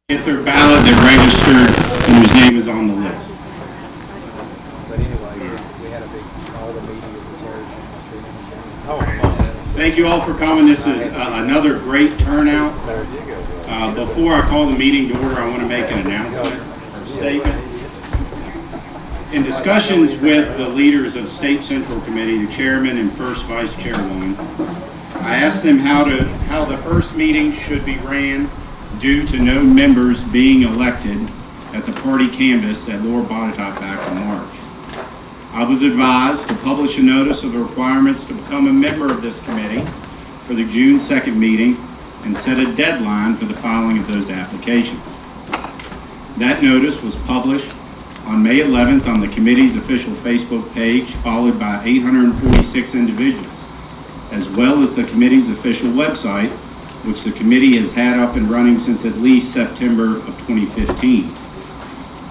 Get their ballot, they're registered, and whose name is on the list. But anyway, we had a big, all the media was there. Thank you all for coming. This is another great turnout. Before I call the meeting to order, I want to make an announcement or statement. In discussions with the leaders of State Central Committee, the chairman and first vice chairwoman, I asked them how the first meeting should be ran due to no members being elected at the party canvass at Lower Botetourt back in March. I was advised to publish a notice of the requirements to become a member of this committee for the June 2nd meeting and set a deadline for the filing of those applications. That notice was published on May 11th on the committee's official Facebook page, followed by 846 individuals, as well as the committee's official website, which the committee has had up and running since at least September of 2015.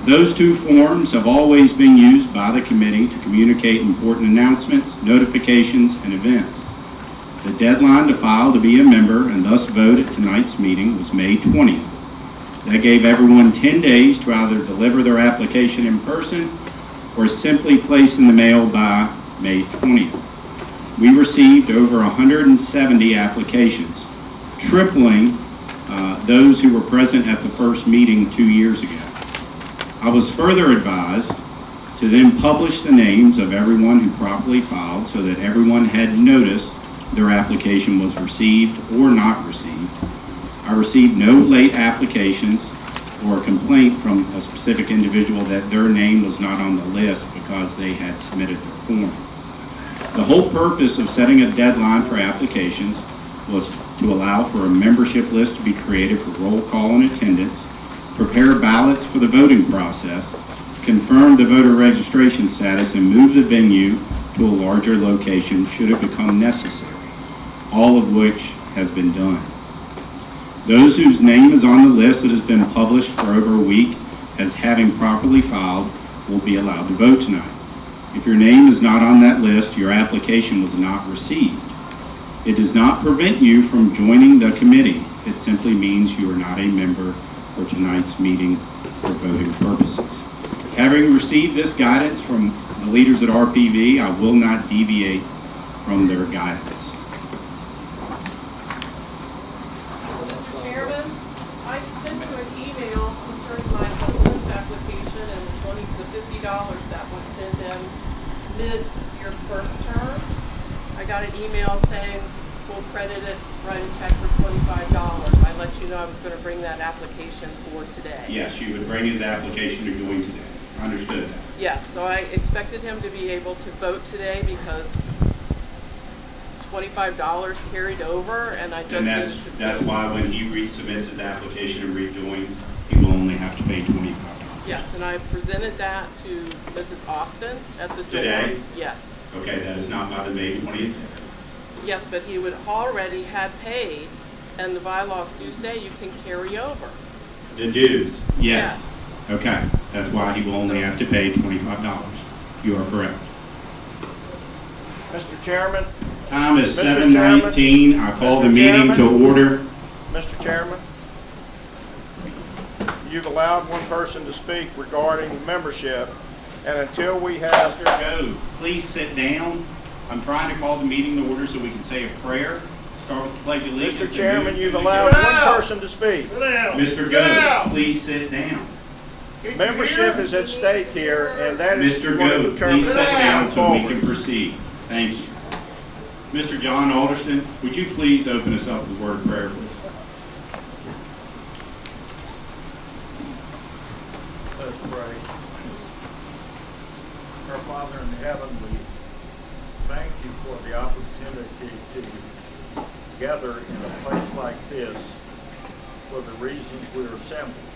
Those two forms have always been used by the committee to communicate important announcements, notifications, and events. The deadline to file to be a member and thus vote at tonight's meeting was May 20th. That gave everyone 10 days to either deliver their application in person or simply place in the mail by May 20th. We received over 170 applications, tripling those who were present at the first meeting 2 years ago. I was further advised to then publish the names of everyone who properly filed so that everyone had noticed their application was received or not received. I received no late applications or a complaint from a specific individual that their name was not on the list because they had submitted their form. The whole purpose of setting a deadline for applications was to allow for a membership list to be created for roll call and attendance, prepare ballots for the voting process, confirm the voter registration status, and move the venue to a larger location should it become necessary, all of which has been done. Those whose name is on the list that has been published for over a week as having properly filed will be allowed to vote tonight. If your name is not on that list, your application was not received. It does not prevent you from joining the committee. It simply means you are not a member for tonight's meeting for voting purposes. Having received this guidance from the leaders at RPV, I will not deviate from their guidance. Mr. Chairman, I sent you an email concerning my husband's application and the $50 that was sent in mid your first term. I got an email saying we'll credit it, write a check for $25. I let you know I was going to bring that application for today. Yes, you would bring his application to join today. Understood that. Yes, so I expected him to be able to vote today because $25 carried over, and I just And that's why when he resubmits his application and rejoins, he will only have to pay $25. Yes, and I presented that to Mrs. Austin at the door. Today? Yes. Okay, that is not by the May 20th. Yes, but he would already had paid, and the bylaws do say you can carry over. The dues, yes. Okay, that's why he will only have to pay $25. You are correct. Mr. Chairman. Time is 7:19. I call the meeting to order. Mr. Chairman, you've allowed one person to speak regarding membership, and until we have... Mr. Goode, please sit down. I'm trying to call the meeting to order so we can say a prayer. Start with the Pledge of Allegiance. Mr. Chairman, you've allowed one person to speak. Mr. Goode, please sit down. Membership is at stake here, and that is Mr. what Goode, determines please sit down so we forward. can proceed. Thank you. Mr. John Alderson, would you please open us up with a word of prayer, please? Let's pray. Our Father in heaven, we thank you for the opportunity to gather in a place like this for the reasons we're assembled.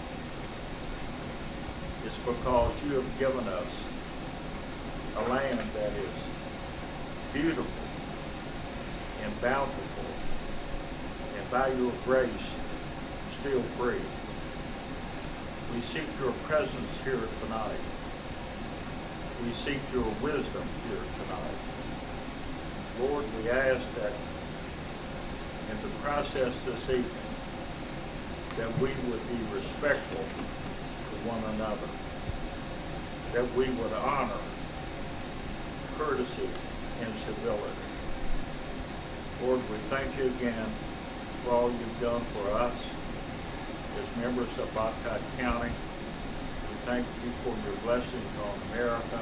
It's because you have given us a land that is beautiful and bountiful and by your grace still free. We seek your presence here tonight. We seek your wisdom here tonight. Lord, we ask that in the process this evening, that we would be respectful to one another, that we would honor courtesy and civility. Lord, we thank you again for all you've done for us as members of Botetourt County. We thank you for your blessings on America.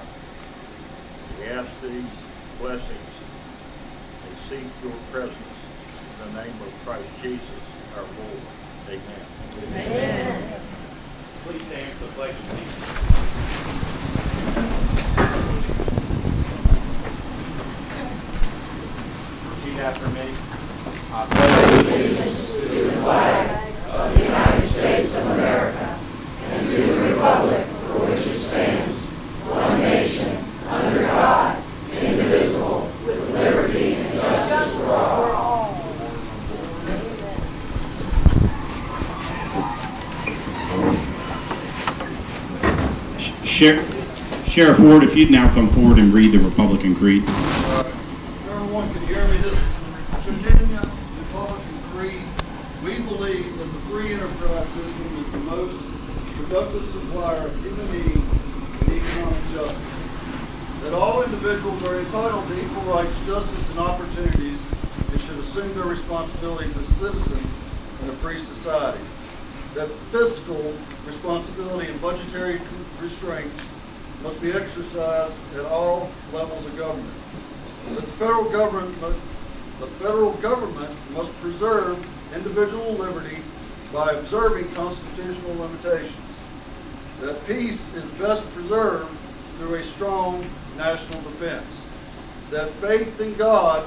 We ask these blessings and seek your presence in the name of Christ Jesus, our Lord. Amen. Amen. Please stand for the pledge of allegiance. Repeat after me. I pledge allegiance to the flag of the United States of America and to the republic for which it stands, one nation, under God, indivisible, with liberty and justice for all. Sheriff Ward, if you'd now come forward and read the Republican Creed. Number one, can you hear me? This is from Virginia Republican Creed. We believe that the free enterprise system is the most productive supplier of human needs and economic justice. That all individuals are entitled to equal rights, justice, and opportunities and should assume their responsibilities as citizens in a free society. That fiscal responsibility and budgetary restraints must be exercised at all levels of government. That the federal government must preserve individual liberty by observing constitutional limitations. That peace is best preserved through a strong national defense. That faith in God,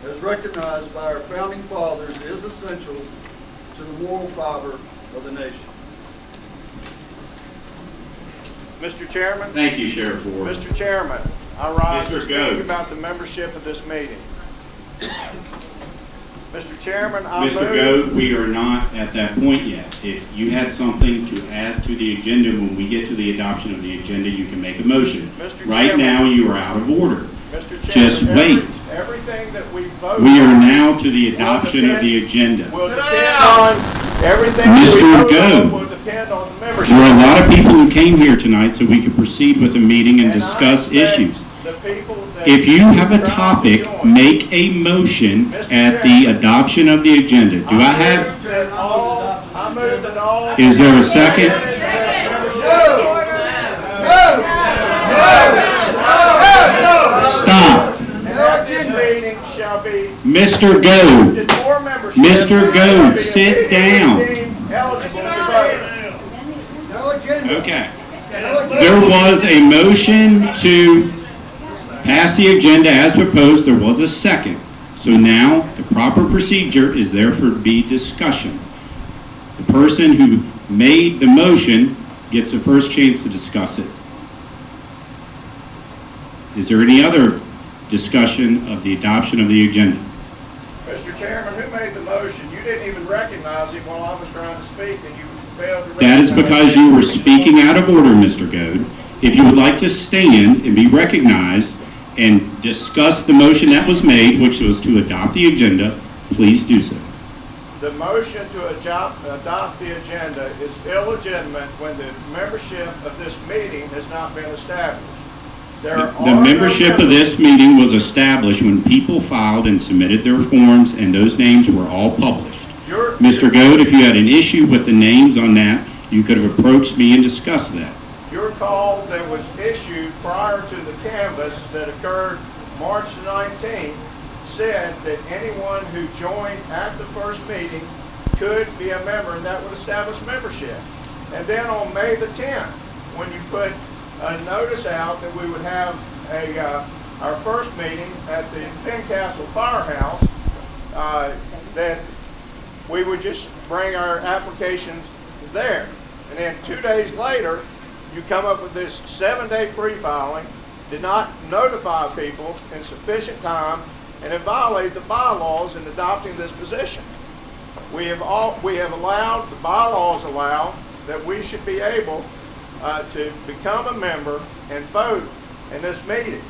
as recognized by our founding fathers, is essential to the moral fiber of the nation. Mr. Chairman. Thank you, Sheriff Ward. Mr. Chairman, I rise to Mr. speak Goode. about the membership of this meeting. Mr. Chairman, I Mr. move... Goode, we are not at that point yet. If you had something to add to the agenda when we get to the adoption of the agenda, you can make a motion. Mr. Right Chairman. now, you are out of order. Mr. Chairman, Just wait. Everything that we vote We are on now to the adoption of the agenda. will depend on everything Mr. that we vote Goode. on will depend on the membership. There are a lot of people who came here tonight so we could proceed with the meeting and And I discuss expect issues. the people that If you have a try to topic, join. make a motion Mr. at the Chairman. adoption of the agenda. Do I have, I move that all... is there a second? Stop. At this meeting shall be... Mr. Goode. For membership, Mr. Goode, sit down. eligible to vote. Okay. There was a motion to pass the agenda as proposed. There was a second. So now the proper procedure is there for be discussion. The person who made the motion gets the first chance to discuss it. Is there any other discussion of the adoption of the agenda? Mr. Chairman, who made the motion? You didn't even recognize him while I was trying to speak, and you failed to recognize... That is because you were speaking out of order, Mr. Goode. If you would like to stand and be recognized and discuss the motion that was made, which was to adopt the agenda, please do so. The motion to adopt the agenda is illegitimate when the membership of this meeting has not been established. The membership of this meeting was established when people filed and submitted their forms, and those names were all published. Mr. Goode, if you had an issue with the names on that, you could have approached me and discussed that. Your call that was issued prior to the canvass that occurred March 19th said that anyone who joined at the first meeting could be a member, and that would establish membership. And then on May the 10th, when you put a notice out that we would have our first meeting at the Fincastle Firehouse, that we would just bring our applications there. And then 2 days later, you come up with this 7-day pre-filing, did not notify people in sufficient time, and it violated the bylaws in adopting this position. We have allowed, the bylaws allow, that we should be able to become a member and vote in this meeting.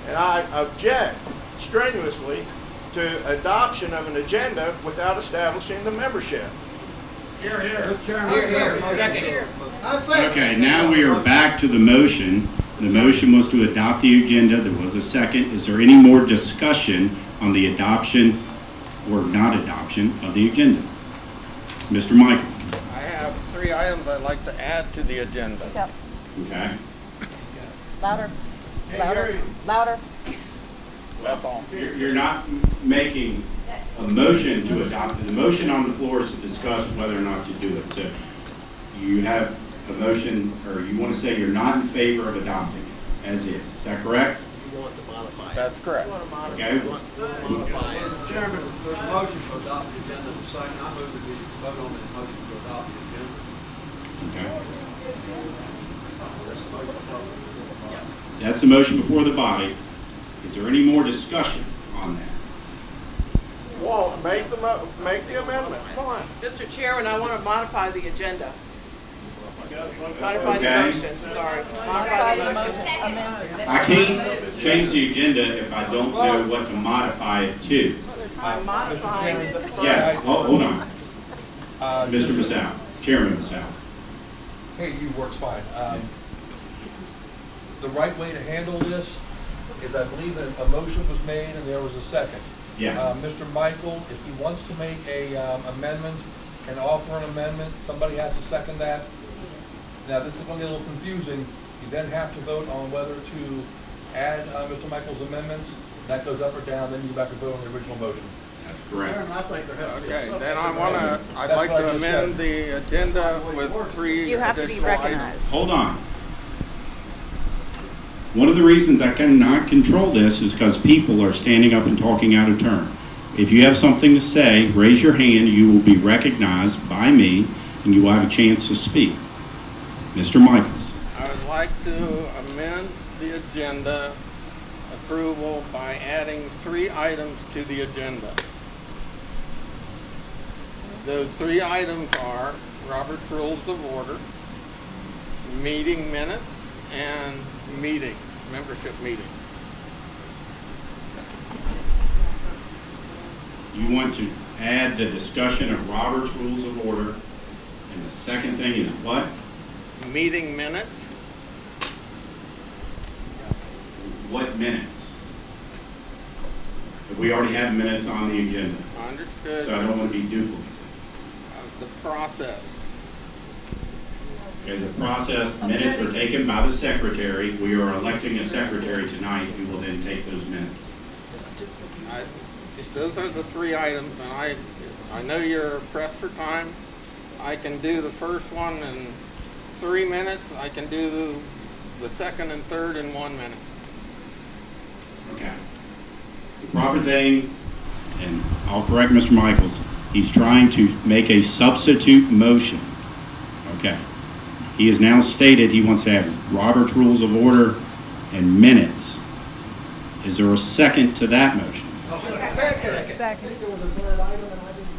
And I object strenuously to adoption of an agenda without establishing the membership. Okay, now we are back to the motion. The motion was to adopt the agenda. There was a second. Is there any more discussion on the adoption or not adoption of the agenda? Mr. Michael. I have 3 items I'd like to add to the agenda. Okay. Louder, louder, louder. That's all. You're not making a motion to adopt it. The motion on the floor is to discuss whether or not to do it. So you have a motion, or you want to say you're not in favor of adopting it as is. Is that correct? That's correct. Okay. Chairman, there's a motion to adopt the agenda. The second, I move that we vote on the motion to adopt the agenda. Okay. That's the motion before the body. Is there any more discussion on that? Walt, make the amendment, come on. Mr. Chairman, I want to modify the agenda. Modify the Okay. motion, sorry. Modify the motion. I can't change the agenda if I don't know what to modify it to. I'm modifying the first. Yes, hold on. Mr. Massow, Chairman Massow. Hey, you works fine. The right way to handle this is, I believe that a motion was made and there was a second. Yes. Mr. Michael, if he wants to make a amendment and offer an amendment, somebody has to second that. Now, this is going to get a little confusing. You then have to vote on whether to add Mr. Michael's amendments. That goes up or down, then you back to vote on the original motion. That's correct. Chairman, I think there has to be Okay, something. then I'd That's like what I to just amend said. the agenda with 3 You have to be additional recognized. items. Hold on. One of the reasons I cannot control this is because people are standing up and talking out of turn. If you have something to say, raise your hand. You will be recognized by me, and you will have a chance to speak. Mr. Michaels. I would like to amend the agenda approval by adding 3 items to the agenda. Those 3 items are Robert's Rules of Order, meeting minutes, and meetings, membership meetings. You want to add the discussion of Robert's Rules of Order, and the second thing is what? Meeting minutes, What minutes? We already have minutes on the agenda, understood, so I don't want to be duplicated. the process. Okay, the process, minutes are taken by the secretary. We are electing a secretary tonight who will then take those minutes. Those are the 3 items, and I know you're pressed for time. I can do the first one in 3 minutes. I can do the second and third in 1 minute. Okay. The proper thing, and I'll correct Mr. Michaels, he's trying to make a substitute motion. Okay. He has now stated he wants to have Robert's Rules of Order and minutes. Is there a second to that motion? Second. There was a third item and I didn't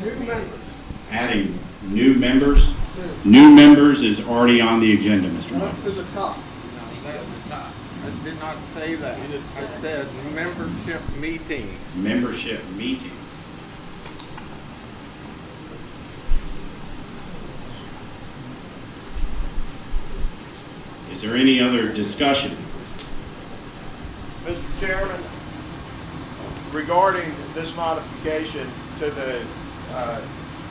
hear what it was. Adding new members. Adding new members? New members is already on the agenda, Mr. Up to Michaels. the top. I did not say that. I said membership meetings. Membership meeting. Is there any other discussion? Mr. Chairman, regarding this modification to the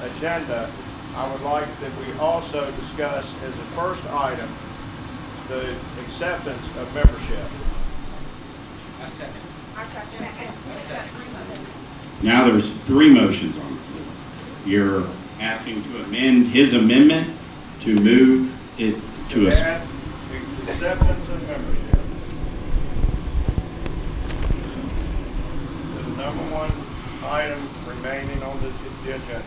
agenda, I would like that we also discuss as a first item the acceptance of membership. Now there's 3 motions on the floor. You're asking to amend his amendment to move it to a... Add acceptance of membership. The number 1 item remaining on the agenda.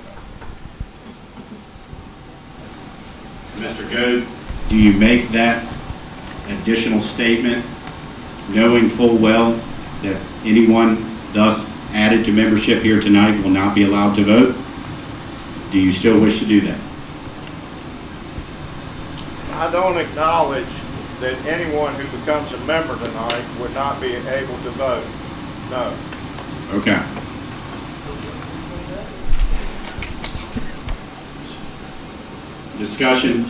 Mr. Goode, do you make that additional statement knowing full well that anyone thus added to membership here tonight will not be allowed to vote? Do you still wish to do that? I don't acknowledge that anyone who becomes a member tonight would not be able to vote. No. Okay. Discussion,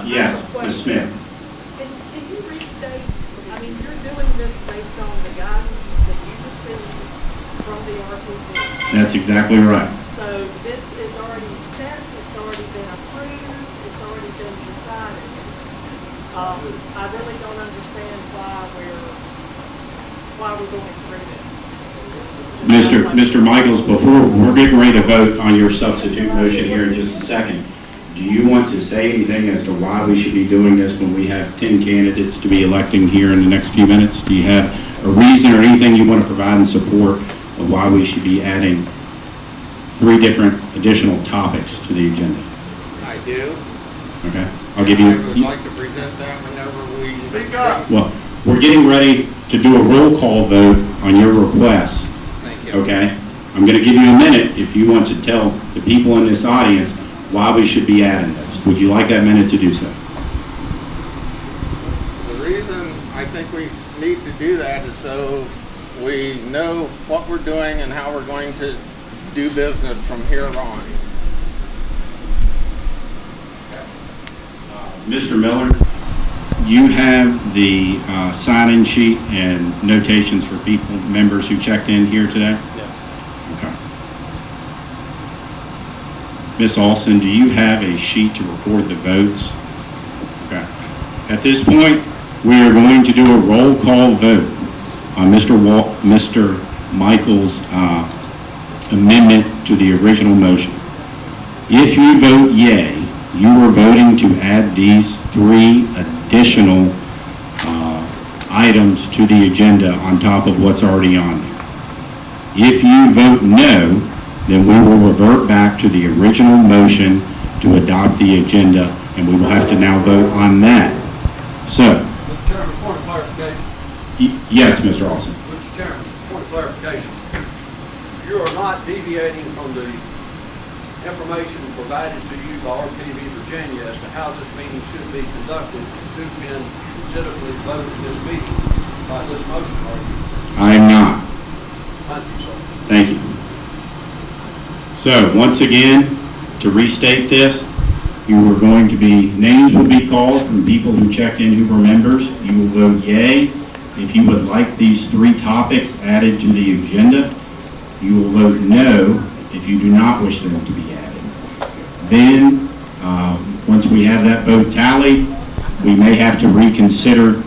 yes, Ms. Smith. Can you restate, I mean, you're doing this based on the guidance that you received from the RPD. That's exactly right. So this is already set, it's already been approved, it's already been decided. I really don't understand why we're going through this. Mr. Michaels, before, we're getting ready to vote on your substitute motion here in just a second. Do you want to say anything as to why we should be doing this when we have 10 candidates to be electing here in the next few minutes? Do you have a reason or anything you want to provide in support of why we should be adding 3 different additional topics to the agenda? I do. Okay, I'll give you. I would like to present that whenever we. Speak up. Well, we're getting ready to do a roll call vote on your request. Thank you. Okay? I'm going to give you a minute if you want to tell the people in this audience why we should be adding this. Would you like that minute to do so? The reason I think we need to do that is so we know what we're doing and how we're going to do business from here on. Mr. Miller, you have the sign-in sheet and notations for people, members who checked in here today? Yes. Okay. Ms. Alston, do you have a sheet to record the votes? Okay. At this point, we are going to do a roll call vote on Mr. Michael's amendment to the original motion. If you vote yea, you are voting to add these 3 additional items to the agenda on top of what's already on there. If you vote no, then we will revert back to the original motion to adopt the agenda, and we will have to now vote on that. So, Mr. Chairman, point of clarification. yes, Mr. Olson. Mr. Chairman, point of clarification. You are not deviating from the information provided to you by RPV Virginia as to how this meeting should be conducted and who can legitimately vote in this meeting by this motion, are you? I am not. Thank you, sir. Thank you. So, once again, to restate this, you are going to be, names will be called from people who checked in who were members. You will vote yea if you would like these 3 topics added to the agenda. You will vote no if you do not wish them to be added. Then, once we have that vote tallied, we may have to reconsider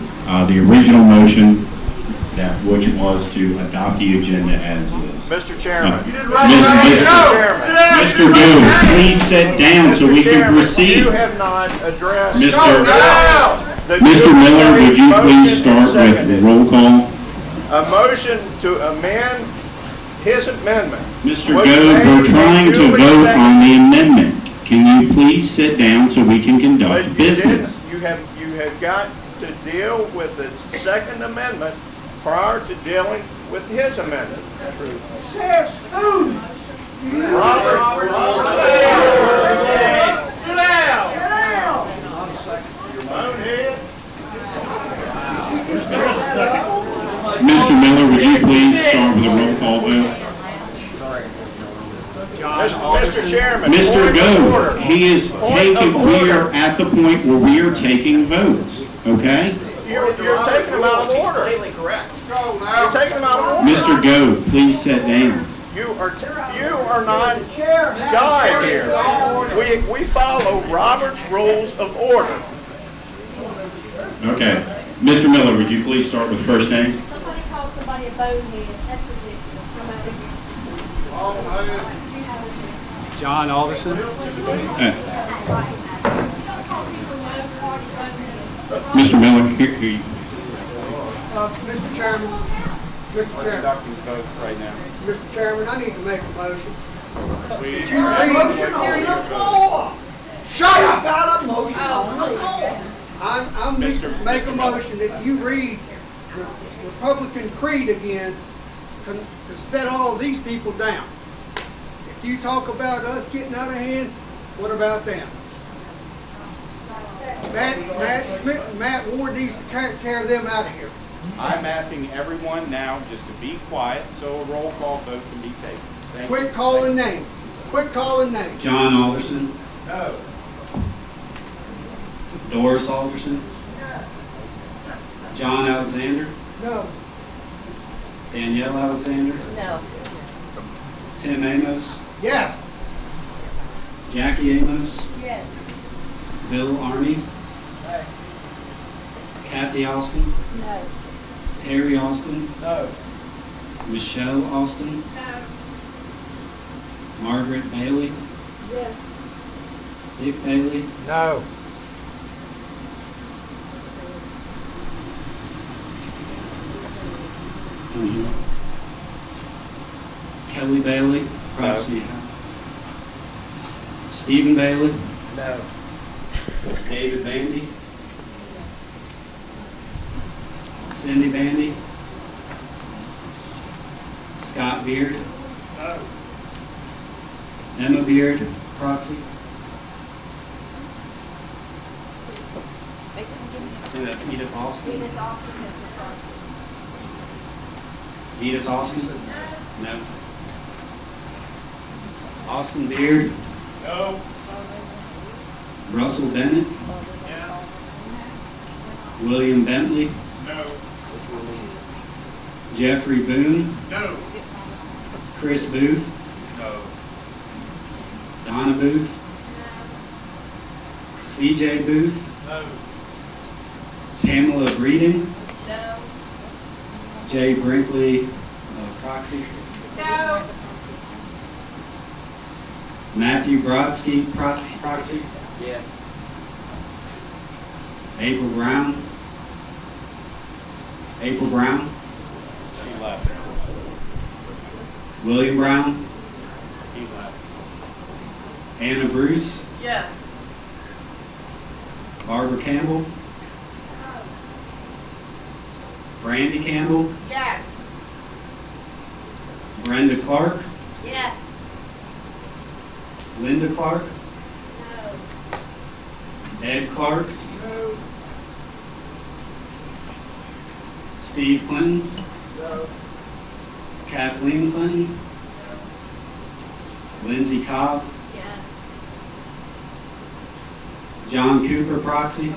the original motion, which was to adopt the agenda as is. Mr. Chairman. Mr. Goode, please sit down so we can proceed. You have not addressed. Mr. Miller, would you please start with the roll call? A motion to amend his amendment. Mr. Goode, we're trying to vote on the amendment. Can you please sit down so we can conduct business? You have got to deal with the second amendment prior to dealing with his amendment. Says who? Robert. Sit down. Sit down. Mr. Miller, would you please start with a roll call vote? Mr. Chairman. Mr. point of order. Goode, he is taking, we are at the point where we are taking votes, okay? You're taking them out of order. You're taking them out of order. Mr. Goode, please sit down. You are not guide here. We follow Robert's rules of order. Okay. Mr. Miller, would you please start with first name? Somebody calls somebody a bonehead. That's ridiculous. Come out here. John Alderson. Mr. Miller, here you. Mr. Chairman. Mr. Chairman. Right now. Mr. Chairman, I need to make a motion. There's no floor. Shut up! Got a motion on the floor. I'm make a motion that you read the Republican creed again to set all these people down. If you talk about us getting out of hand, what about them? Matt Smith and Matt Ward needs to carry them out of here. I'm asking everyone now just to be quiet so a roll call vote can be taken. Thank you. Quit calling names. Quit calling names. John Alderson. No. Doris Alderson. John Alexander. No. Danielle Alexander. No. Tim Amos. Yes. Jackie Amos. Yes. Bill Arney. Kathy Austin. No. Terry Austin. No. Michelle Austin. No. Margaret Bailey. Yes. Dick Bailey. No. Kelly Bailey. Proxy. Stephen Bailey. No. David Bandy. Cindy Bandy. Scott Beard. No. Emma Beard, proxy. I think that's Edith Austin. Edith Austin has her proxy. Edith Austin? No. Austin Beard. No. Russell Bennett. Yes. William Bentley. No. Jeffrey Boone. No. Chris Booth. No. Donna Booth. CJ Booth. No. Pamela Breeden. No. Jay Brinkley, proxy. No. Matthew Brodsky, proxy. Yes. April Brown. April Brown. She left. William Brown. He left. Anna Bruce. Yes. Barbara Campbell. Brandy Campbell. Yes. Brenda Clark. Yes. Linda Clark. No. Ed Clark. No. Steve Clinton. No. Kathleen Clinton. Lindsay Cobb. Yes. John Cooper, proxy. No.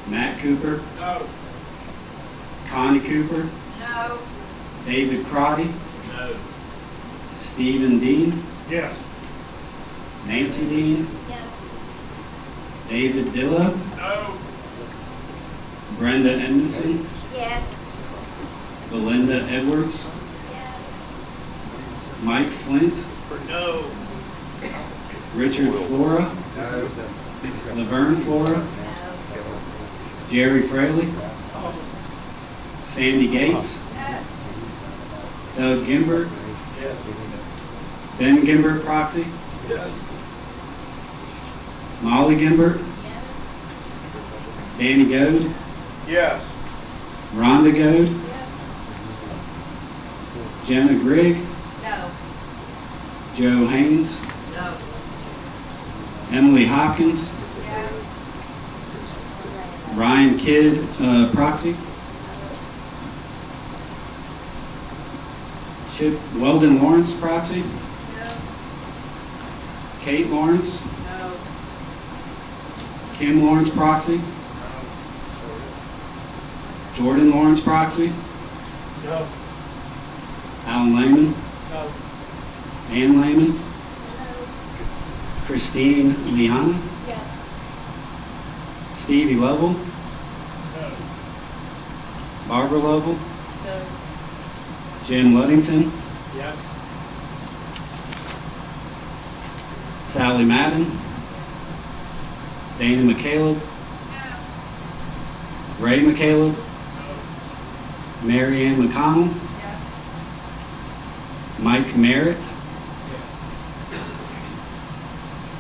Matt Cooper. No. Connie Cooper. No. David Crotty. No. Stephen Dean. Yes. Nancy Dean. Yes. David Dillo. No. Brenda Edmondson. Yes. Belinda Edwards. Yes. Mike Flint. No. Richard Flora. Laverne Flora. Jerry Fraley. Sandy Gates. Doug Gimbert. Ben Gimbert, proxy. Yes. Molly Gimbert. Danny Goad. Yes. Rhonda Goad. Yes. Jenna Grigg. No. Joe Haynes. No. Emily Hopkins. Yes. Ryan Kidd, proxy. Chip Weldon Lawrence, proxy. No. Kate Lawrence. No. Kim Lawrence, proxy. Jordan Lawrence, proxy. No. Alan Lehman. No. Ann Lehman. No. Christine Liana. Yes. Stevie Lovell. No. Barbara Lovell. No. Jim Luddington. Yes. Sally Madden. Dana McCaleb. Ray McCaleb. Mary Ann McConnell. Yes. Mike Merritt.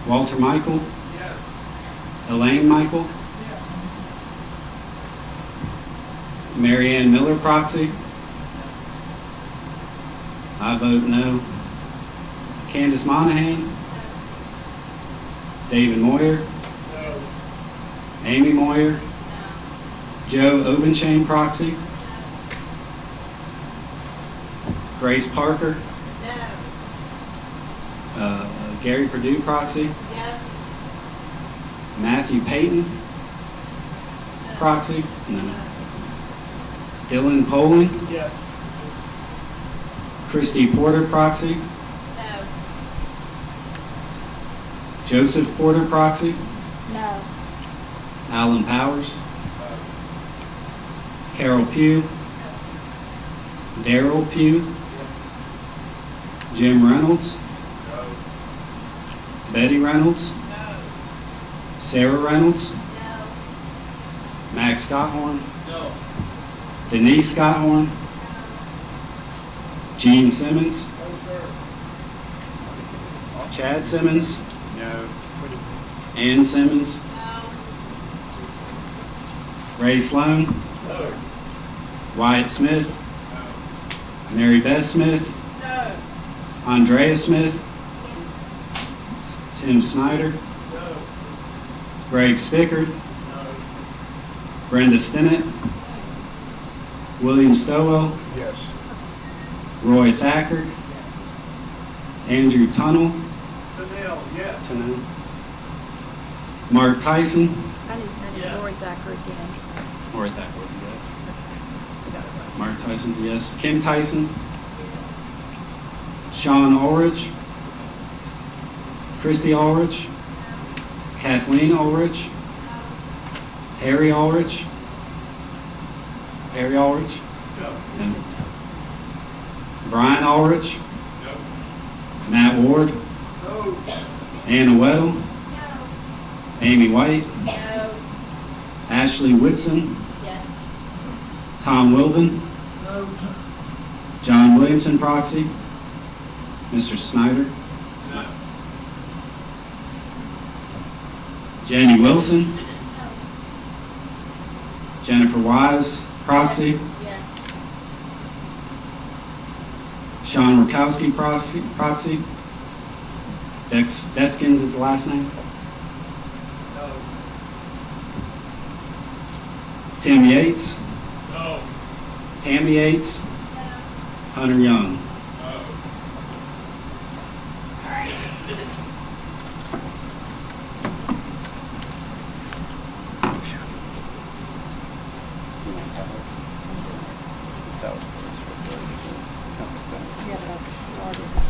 Walter Michael. Yes. Elaine Michael. Mary Ann Miller, proxy. I vote no. Candace Monahan. David Moyer. No. Amy Moyer. Joe Obenchain, proxy. Grace Parker. No. Gary Purdue, proxy. Yes. Matthew Payton, proxy? No. Dylan Poling? Yes. Christy Porter, proxy? No. Joseph Porter, proxy? No. Alan Powers? Carol Pugh? Daryl Pugh? Jim Reynolds? Betty Reynolds? Sarah Reynolds? No. Max Scotthorn? No. Denise Scotthorn? Gene Simmons? Chad Simmons? No. Ann Simmons? Ray Sloan? Wyatt Smith? Mary Beth Smith? No. Andrea Smith? Tim Snyder? Greg Spickard? Brenda Stinnett? William Stowell? Yes. Roy Thacker? Andrew Tunnell? Yes. Tunnell. Mark Tyson? I need Roy Thacker again. Roy Thacker was a yes. Mark Tyson's a yes. Kim Tyson? Sean Ulrich? Christy Ulrich? Kathleen Ulrich? Harry Ulrich? Harry Ulrich? No. Brian Ulrich? No. Matt Ward? No. Anna Weddle? Amy White? No. Ashley Whitson? Yes. Tom Wilbin? No. John Williamson, proxy? Mr. Snyder? No. Jenny Wilson? Jennifer Wise, proxy? Yes. Sean Rakowski, proxy? Deskins is the last name? No. Tim Yates? No. Tammy Yates? Hunter Young? Yeah, but I started.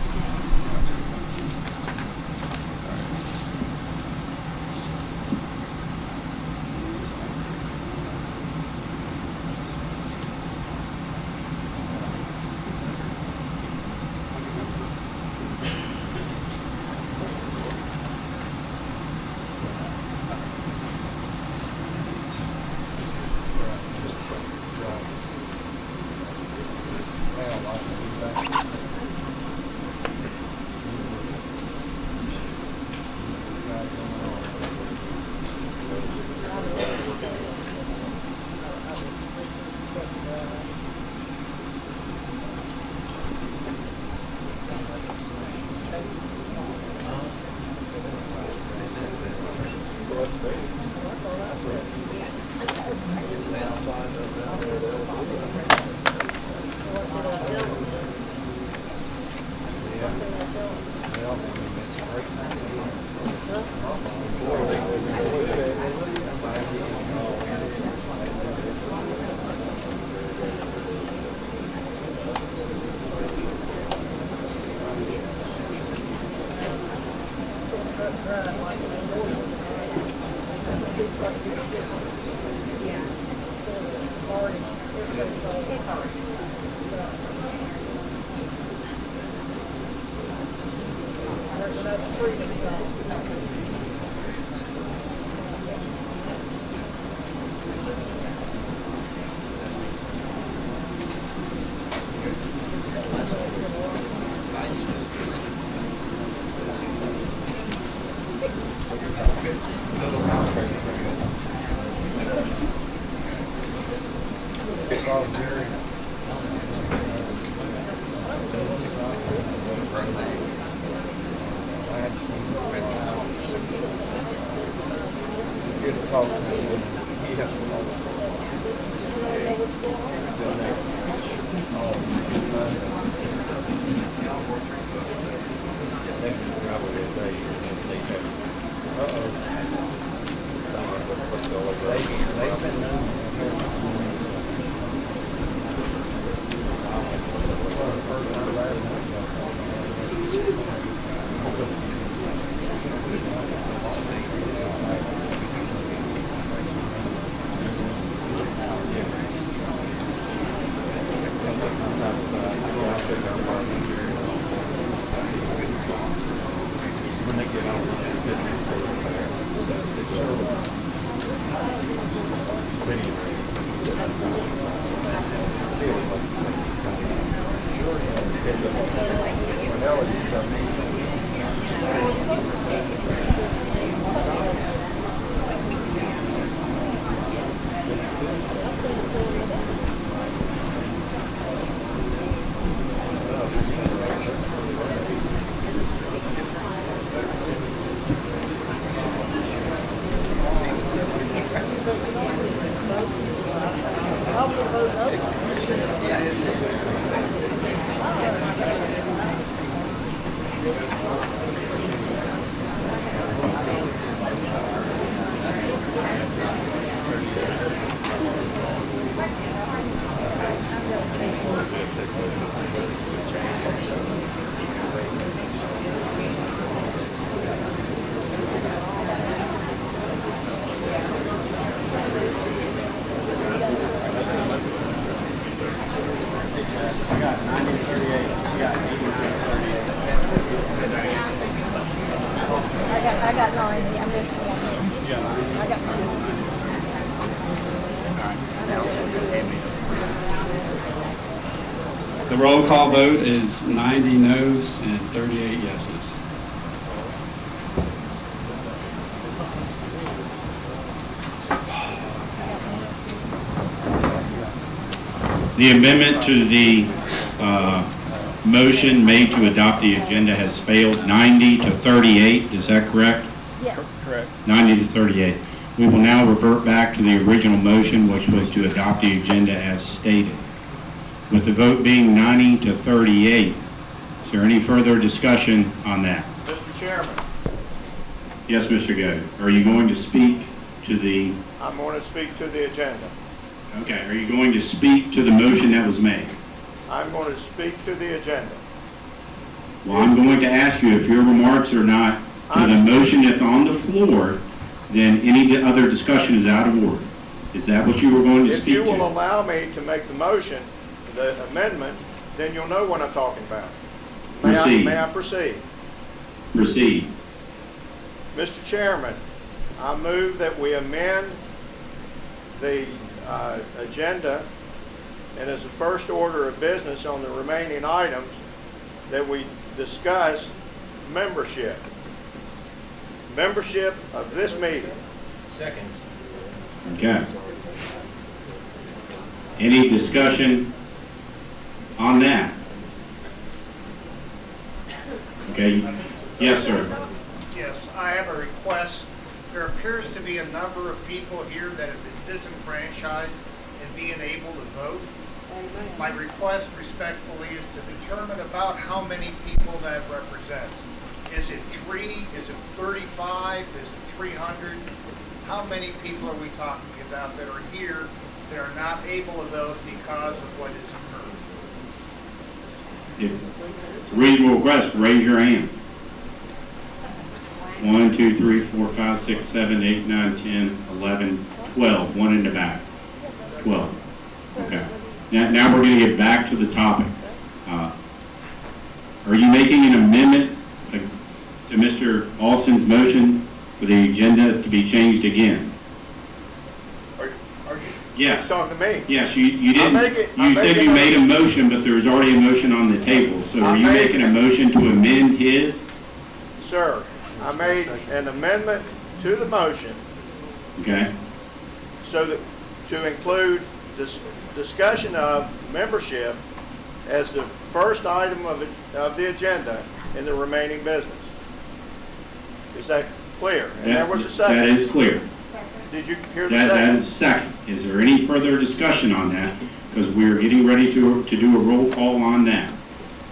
I got 90, I missed one. I got 90. The roll call vote is 90 noes and 38 yeses. The amendment to the motion made to adopt the agenda has failed 90 to 38, is that correct? Yes. Correct. 90 to 38. We will now revert back to the original motion, which was to adopt the agenda as stated. With the vote being 90 to 38, is there any further discussion on that? Mr. Chairman, Yes, Mr. Goode. Are you going to speak to the, I'm going to speak to the agenda. okay, are you going to speak to the motion that was made? I'm going to speak to the agenda. Well, I'm going to ask you if your remarks are not to the motion that's on the floor, then any other discussion is out of order. Is that what you were going to If speak you will to? allow me to make the motion, the amendment, then you'll know what I'm talking about. Proceed. May I proceed? Proceed. Mr. Chairman, I move that we amend the agenda, and as a first order of business on the remaining items, that we discuss membership. Membership of this meeting. Second. Okay. Any discussion on that? Okay. Yes, sir. Yes, I have a request. There appears to be a number of people here that have been disenfranchised in being able to vote. My request respectfully is to determine about how many people that represents. Is it 3? Is it 35? Is it 300? How many people are we talking about that are here that are not able to vote because of what has occurred? If reasonable request, raise your hand. 1, 2, 3, 4, 5, 6, 7, 8, 9, 10, 11, 12. One in the back. 12. Okay. Now we're going to get back to the topic. Are you making an amendment to Mr. Alston's motion for the agenda to be changed again? Are you Yes. talking to me? Yes, you didn't. I'm You said making you a- made a motion, but there was already a motion on the table. So are I'm you making- making a motion to amend his? Sir, I made an amendment to the motion Okay. so that to include this discussion of membership as the first item of the agenda in the remaining business. Is that clear? And there was a second. That is clear. Did you hear the That second? is second. Is there any further discussion on that? Because we're getting ready to do a roll call on that.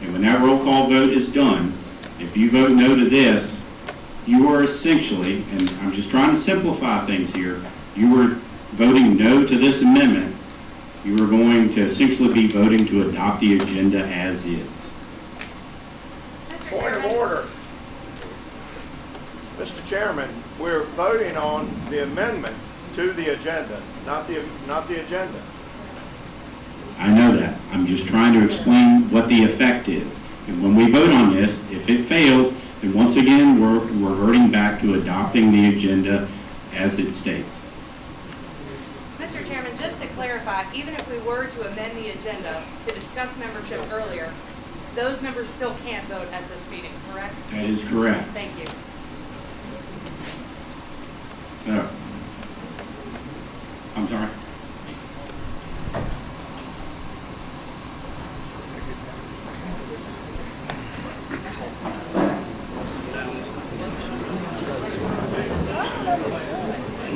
And when that roll call vote is done, if you vote no to this, you are essentially, and I'm just trying to simplify things here, you were voting no to this amendment, you were going to essentially be voting to adopt the agenda as is. Point of order. Mr. Chairman, we're voting on the amendment to the agenda, not the agenda. I know that. I'm just trying to explain what the effect is. And when we vote on this, if it fails, then once again, we're reverting back to adopting the agenda as it states. Mr. Chairman, just to clarify, even if we were to amend the agenda to discuss membership earlier, those members still can't vote at this meeting, correct? That is correct. Thank you. So, I'm sorry.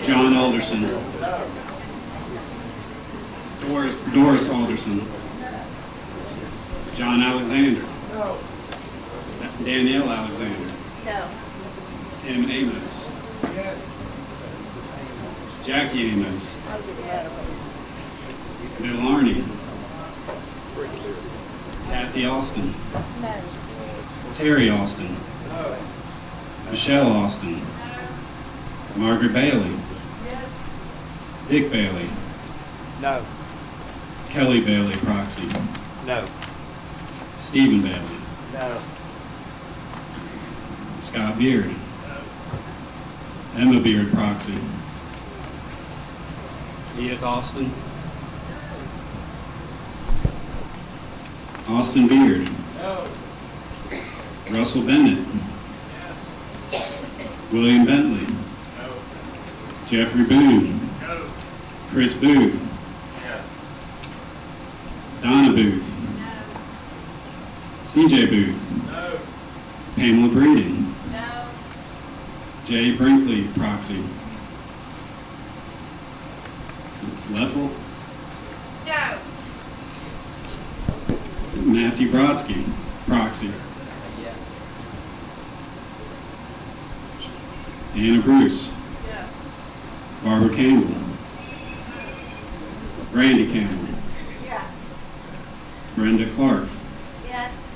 John Alderson. Doris Alderson. John Alexander. No. Danielle Alexander. No. Tim Amos. Yes. Jackie Amos. Bill Arney. Kathy Austin. No. Terry Austin. No. Michelle Austin. Margaret Bailey. Yes. Dick Bailey. No. Kelly Bailey, proxy. No. Stephen Bailey. No. Scott Beard. Emma Beard, proxy. Edith Austin. Austin Beard. No. Russell Bennett. William Bentley. No. Jeffrey Boone. No. Chris Booth. Yes. Donna Booth. CJ Booth. No. Pamela Breeden. No. Jay Brinkley, proxy. Leffel. No. Matthew Brodsky, proxy. Yes. Anna Bruce. Yes. Barbara Campbell. Randy Campbell. Yes. Brenda Clark. Yes.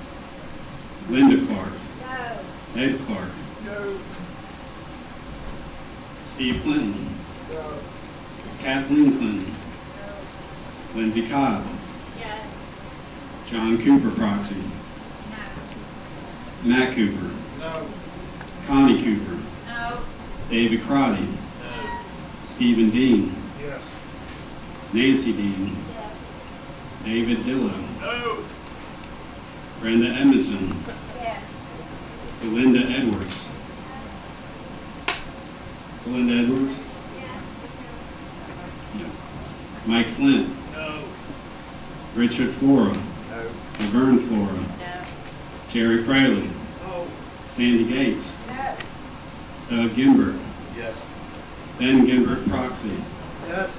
Linda Clark. No. Ed Clark. No. Steve Clinton. No. Kathleen Clinton. Lindsay Cobb. Yes. John Cooper, proxy. Matt Cooper. No. Connie Cooper. No. David Crotty. No. Stephen Dean. Yes. Nancy Dean. Yes. David Dillow. No. Brenda Emerson. Yes. Belinda Edwards. Belinda Edwards. Yes. No. Mike Flint. No. Richard Flora. No. Laverne Flora. No. Jerry Fraley. No. Sandy Gates. No. Doug Gimbert. Yes. Ben Gimbert, proxy. Yes.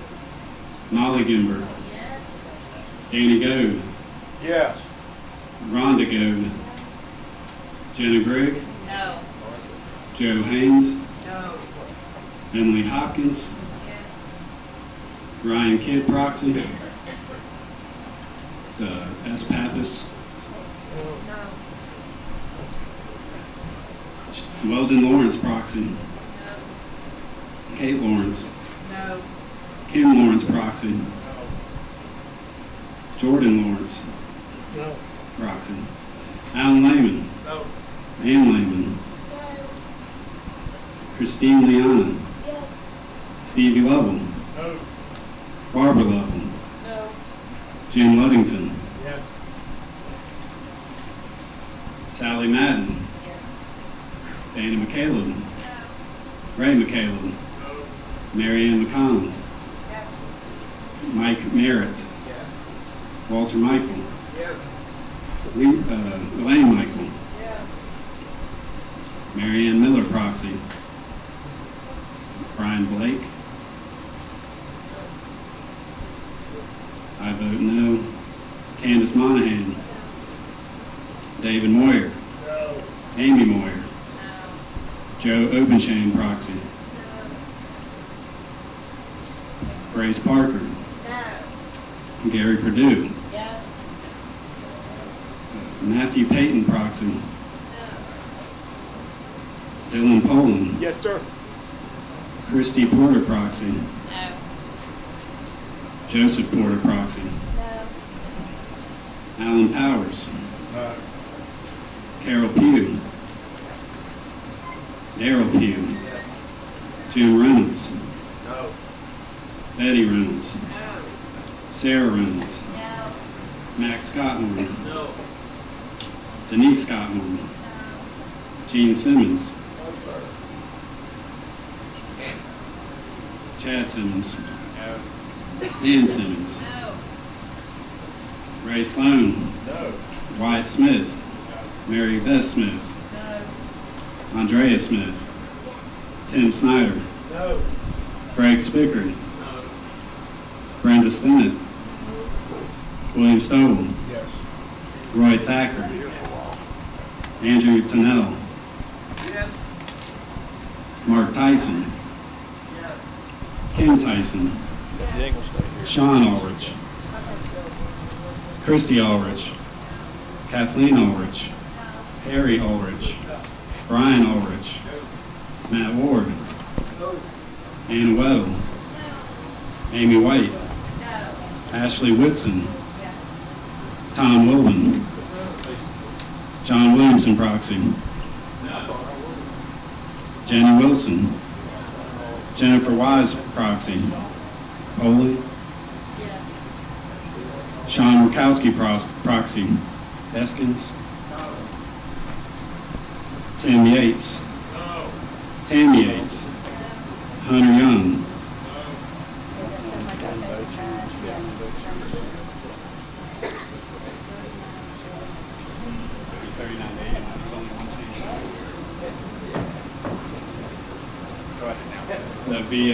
Molly Gimbert. Yes. Danny Goad. Yes. Rhonda Goad. Jenna Grigg. No. Joe Haynes. No. Emily Hopkins. Yes. Ryan Kidd, proxy. S. Pappas. No. Weldon Lawrence, proxy. No. Kate Lawrence. No. Kim Lawrence, proxy. Jordan Lawrence, No. proxy. Alan Lehman. No. Ann Lehman. No. Christine Liana. Yes. Stevie Lovell. No. Barbara Lovell. No. Jim Ludington. Yes. Sally Madden. Yes. Danny McCaleb. No. Ray McCaleb. No. Marianne McConnell. Yes. Mike Merritt. Yes. Walter Michael. Yes. Elaine Michael. Yes. Marianne Miller, proxy. Brian Blake. I vote no. Candace Monahan. David Moyer. No. Amy Moyer. No. Joe Obenshain, proxy. Grace Parker. No. Gary Purdue. Yes. Matthew Payton, proxy. No. Dylan Poland. Yes, sir. Christy Porter, proxy. No. Joseph Porter, proxy. No. Alan Powers. Carol Pugh. Darrell Pugh. Jim Reynolds. No. Betty Reynolds. No. Sarah Reynolds. No. Max Scottmore. No. Denise Scottmore. Gene Simmons. Chad Simmons. Ann Simmons. No. Ray Sloan. No. Wyatt Smith. Mary Beth Smith. No. Andrea Smith. Tim Snyder. No. Craig Spickard. Brenda Stennett. William Stovall. Yes. Roy Thacker. Andrew Tennell. Yes. Mark Tyson. Yes. Kim Tyson. Sean Ulrich. Christy Ulrich. Kathleen Ulrich. Harry Ulrich. Brian Ulrich. Matt Ward. Ann Weddle. Amy White. No. Ashley Whitson. Yes. Tom Wilman. John Williamson, proxy. Jenny Wilson. Jennifer Wise, proxy. Foley. Yes. Sean Murkowski, proxy. Eskins. Tim Yates. Tam Yates. Hunter Young. That'd be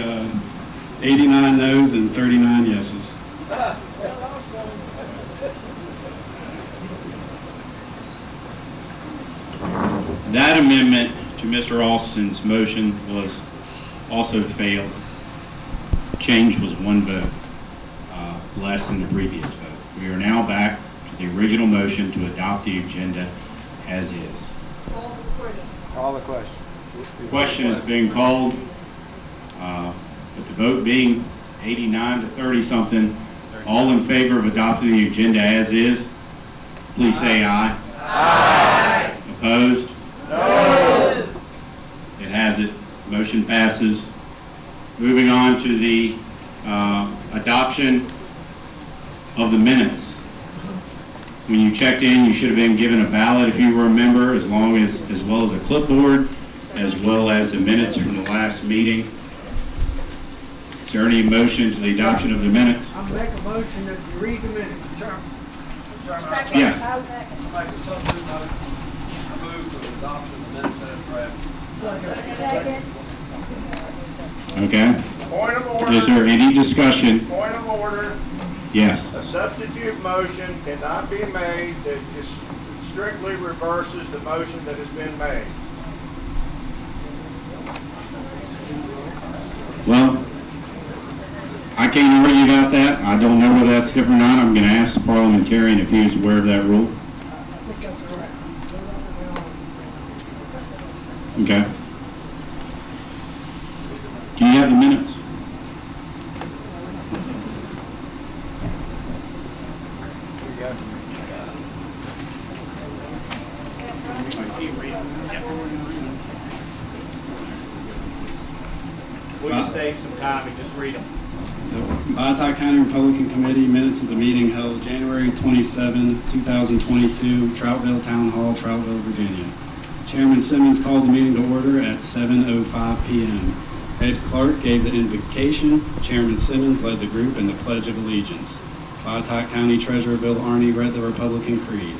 89 noes and 39 yeses. That amendment to Mr. Austin's motion was also failed. Change was one vote, less than the previous vote. We are now back to the original motion to adopt the agenda as is. Call the question. The question has been called, with the vote being 89 to 30-something. All in favor of adopting the agenda as is, please say aye. Aye. Opposed? No. It has it. Motion passes. Moving on to the adoption of the minutes. When you checked in, you should have been given a ballot if you were a member, as well as a clipboard, as well as the minutes from the last meeting. Is there any motion to the adoption of the minutes? I make a motion that you read the minutes, Chairman. Second. Yeah. Make a substitute motion. I move for the adoption of the minutes as drafted. Second. Okay. Point of order. Is there any discussion? Point of order. Yes. A substitute motion cannot be made that just strictly reverses the motion that has been made. Well, I can't argue about that. I don't know whether that's different or not. I'm going to ask the parliamentarian if he is aware of that rule. Okay. Do you have the minutes? We'll just save some time and just read them. The Botetourt County Republican Committee minutes of the meeting held January 27, 2022, Troutville Town Hall, Troutville, Virginia. Chairman Simmons called the meeting to order at 7:05 p.m. Ed Clark gave the invocation. Chairman Simmons led the group in the Pledge of Allegiance. Botetourt County Treasurer Bill Arney read the Republican Creed.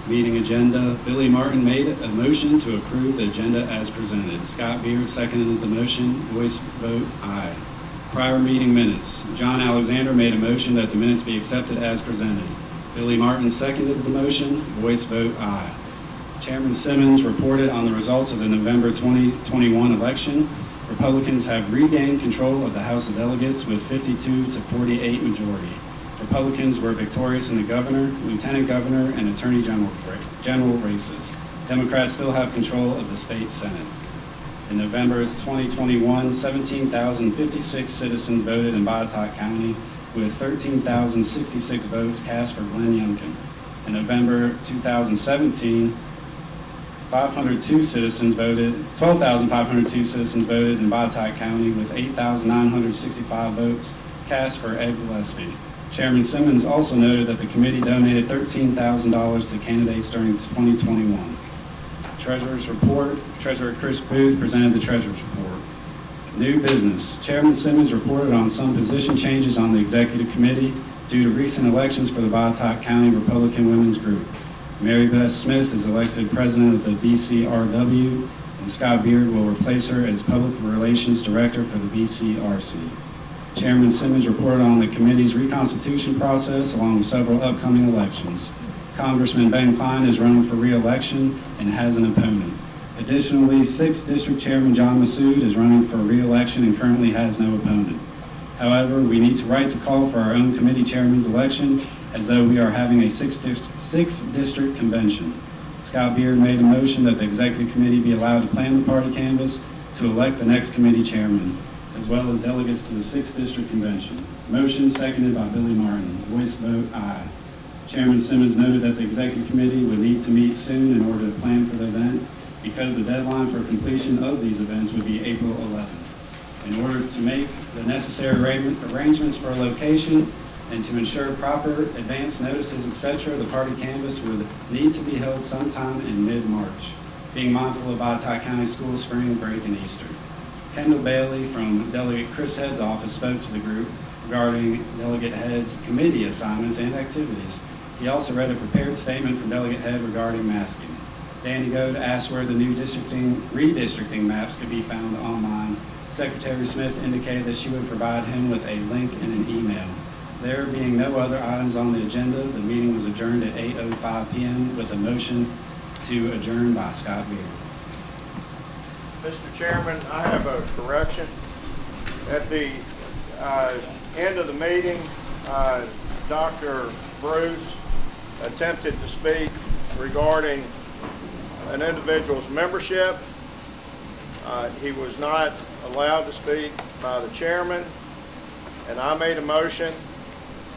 Meeting agenda. Billy Martin made a motion to approve the agenda as presented. Scott Beard seconded the motion. Voice vote aye. Prior meeting minutes. John Alexander made a motion that the minutes be accepted as presented. Billy Martin seconded the motion. Voice vote aye. Chairman Simmons reported on the results of the November 2021 election. Republicans have regained control of the House of Delegates with 52 to 48 majority. Republicans were victorious in the governor, lieutenant governor, and attorney general races. Democrats still have control of the state Senate. In November 2021, 17,056 citizens voted in Botetourt County, with 13,066 votes cast for Glenn Youngkin. In November 2017, 12,502 citizens voted in Botetourt County, with 8,965 votes cast for Ed Gillespie. Chairman Simmons also noted that the committee donated $13,000 to candidates during 2021. Treasurer's report. Treasurer Chris Booth presented the treasurer's report. New business. Chairman Simmons reported on some position changes on the executive committee due to recent elections for the Botetourt County Republican Women's Group. Mary Beth Smith is elected president of the BCRW, and Scott Beard will replace her as public relations director for the BCRC. Chairman Simmons reported on the committee's reconstitution process along with several upcoming elections. Congressman Ben Klein is running for re-election and has an opponent. Additionally, 6th District Chairman John Massoud is running for re-election and currently has no opponent. However, we need to write the call for our own committee chairman's election as though we are having a 6th District convention. Scott Beard made a motion that the executive committee be allowed to plan the party canvass to elect the next committee chairman, as well as delegates to the 6th District convention. Motion seconded by Billy Martin. Voice vote aye. Chairman Simmons noted that the executive committee would need to meet soon in order to plan for the event, because the deadline for completion of these events would be April 11th. In order to make the necessary arrangements for a location and to ensure proper advance notices, etc., the party canvass would need to be held sometime in mid-March, being mindful of Botetourt County School spring break and Easter. Kendall Bailey from Delegate Chris Head's office spoke to the group regarding Delegate Head's committee assignments and activities. He also read a prepared statement from Delegate Head regarding masking. Danny Goad asked where the new redistricting maps could be found online. Secretary Smith indicated that she would provide him with a link in an email. There being no other items on the agenda, the meeting was adjourned at 8:05 p.m. with a motion to adjourn by Scott Beard. Mr. Chairman, I have a correction. At the end of the meeting, Dr. Bruce attempted to speak regarding an individual's membership. He was not allowed to speak by the chairman, and I made a motion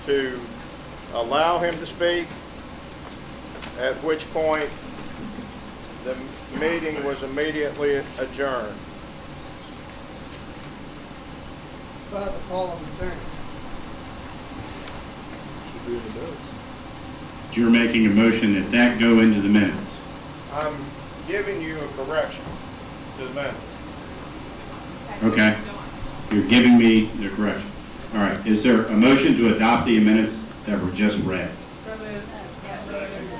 to allow him to speak, at which point the meeting was immediately adjourned. By the parliamentarian. You're making a motion that that go into the minutes. I'm giving you a correction to the minutes. Okay. You're giving me the correction. All right. Is there a motion to adopt the minutes that were just read? So moved.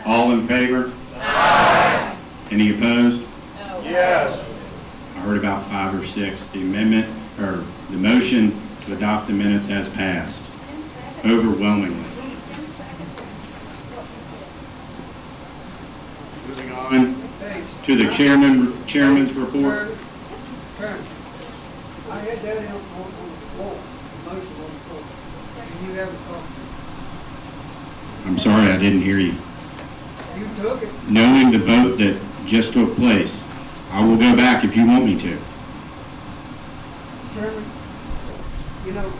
All in favor? Aye. Any opposed? No. Yes. I heard about 5 or 6. The amendment, or the motion to adopt the minutes has passed overwhelmingly. Moving on to the chairman's report. Chairman, I had that on the floor, motion on the floor, and you haven't talked. I'm sorry, I didn't hear you. You took it. Knowing the vote that just took place, I will go back if you want me to. Chairman, you know,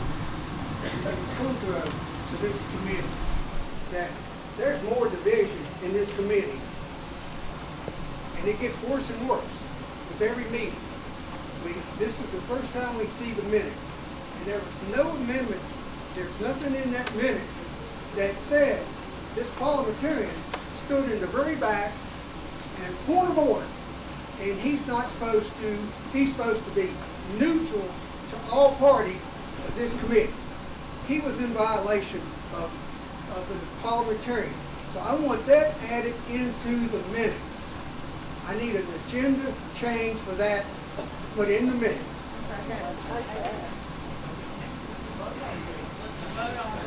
it's come to this committee that there's more division in this committee, and it gets worse and worse with every meeting. This is the first time we see the minutes, and there was no amendment. There's nothing in that minutes that said this parliamentarian stood in the very back and point of order, and he's supposed to be neutral to all parties of this committee. He was in violation of the parliamentarian. So I want that added into the minutes. I need an agenda change for that put in the minutes.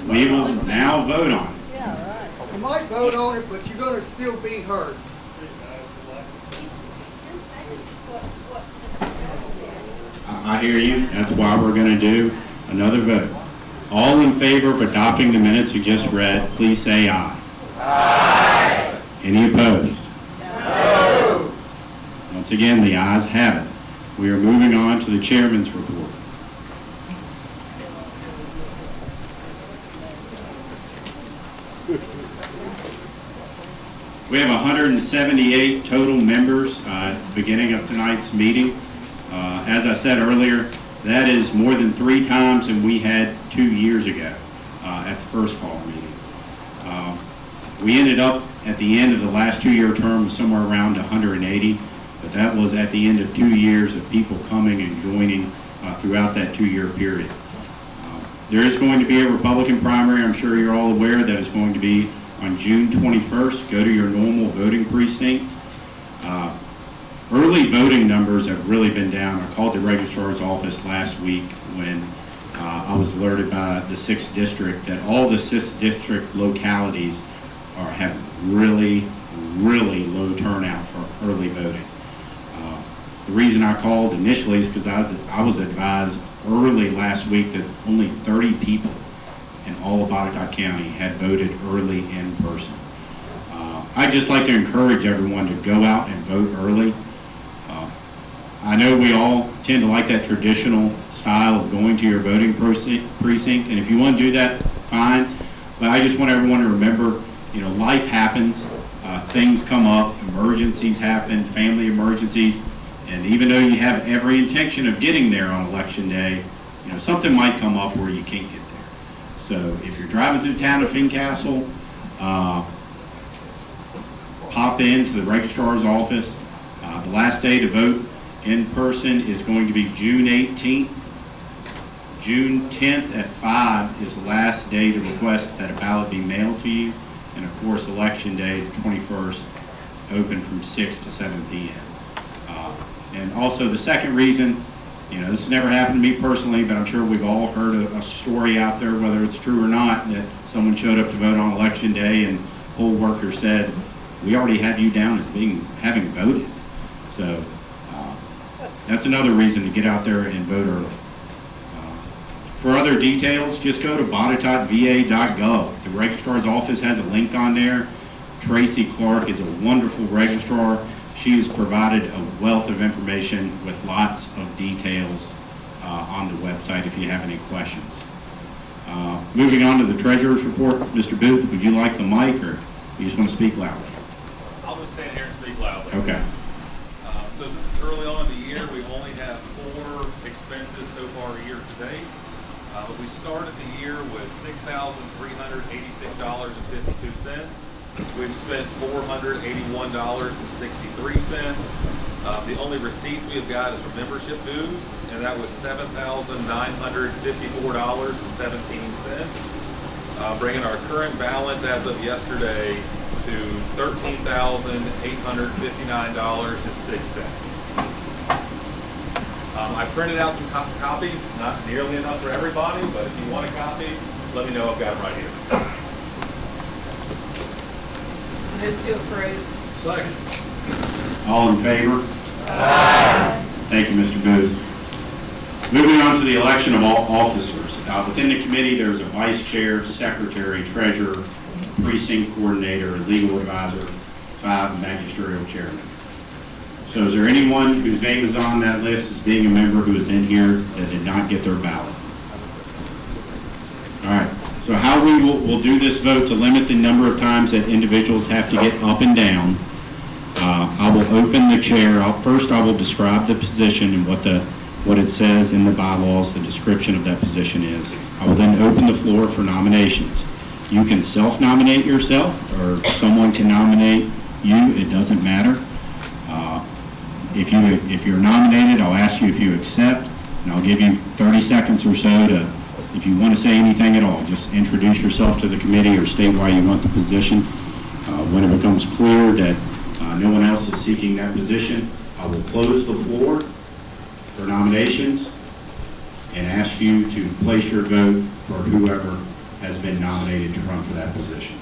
We will now vote on it. You might vote on it, but you're going to still be heard. I hear you. That's why we're going to do another vote. All in favor of adopting the minutes you just read, please say aye. Aye. Any opposed? No. Once again, the ayes have it. We are moving on to the chairman's report. We have 178 total members at the beginning of tonight's meeting. As I said earlier, that is more than 3 times than we had 2 years ago at the first call meeting. We ended up at the end of the last 2-year term somewhere around 180, but that was at the end of 2 years of people coming and joining throughout that 2-year period. There is going to be a Republican primary. I'm sure you're all aware that is going to be on June 21st. Go to your normal voting precinct. Early voting numbers have really been down. I called the registrar's office last week when I was alerted by the 6th district that all the 6th district localities have really low turnout for early voting. The reason I called initially is because I was advised early last week that only 30 people in all of Botetourt County had voted early in person. I'd just like to encourage everyone to go out and vote early. I know we all tend to like that traditional style of going to your voting precinct, and if you want to do that, fine. But I just want everyone to remember, you know, life happens, things come up, emergencies happen, family emergencies, and even though you have every intention of getting there on election day, you know, something might come up where you can't get there. So if you're driving through the town of Fincastle, pop into the registrar's office. The last day to vote in person is going to be June 18th. June 10th at 5 is the last day to request that a ballot be mailed to you. And of course, election day, the 21st, open from 6 to 7 p.m. And also the second reason, you know, this has never happened to me personally, but I'm sure we've all heard a story out there, whether it's true or not, that someone showed up to vote on election day and poll worker said, we already have you down as having voted. So that's another reason to get out there and vote early. For other details, just go to botetourtva.gov. The registrar's office has a link on there. Tracy Clark is a wonderful registrar. She has provided a wealth of information with lots of details on the website if you have any questions. Moving on to the treasurer's report, Mr. Booth, would you like the mic or you just want to speak loudly? I'll just stand here and speak loudly. Okay. So since it's early on in the year, we only have 4 expenses so far year to date. But we started the year with $6,386.52. We've spent $481.63. The only receipts we've got is membership dues, and that was $7,954.17, bringing our current balance as of yesterday to $13,859.06. I printed out some copies, not nearly enough for everybody, but if you want a copy, let me know. I've got them right here. Move to approve. Second. All in favor? Aye. Thank you, Mr. Booth. Moving on to the election of all officers. Within the committee, there's a vice chair, secretary, treasurer, precinct coordinator, legal advisor, 5 magisterial chairmen. So is there anyone whose name is on that list as being a member who is in here that did not get their ballot? All right. So how we'll do this vote to limit the number of times that individuals have to get up and down. I will open the chair. First, I will describe the position and what it says in the bylaws, the description of that position is. I will then open the floor for nominations. You can self-nominate yourself, or someone can nominate you. It doesn't matter. If you're nominated, I'll ask you if you accept, and I'll give you 30 seconds or so to, if you want to say anything at all, just introduce yourself to the committee or state why you want the position. When it becomes clear that no one else is seeking that position, I will close the floor for nominations and ask you to place your vote for whoever has been nominated to run for that position.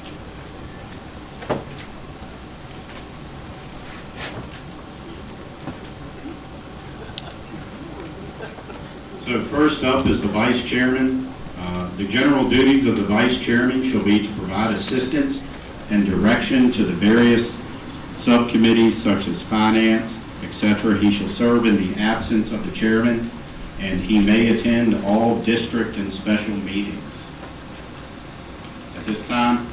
So first up is the vice chairman. The general duties of the vice chairman shall be to provide assistance and direction to the various subcommittees such as finance, etc. He shall serve in the absence of the chairman, and he may attend all district and special meetings. At this time,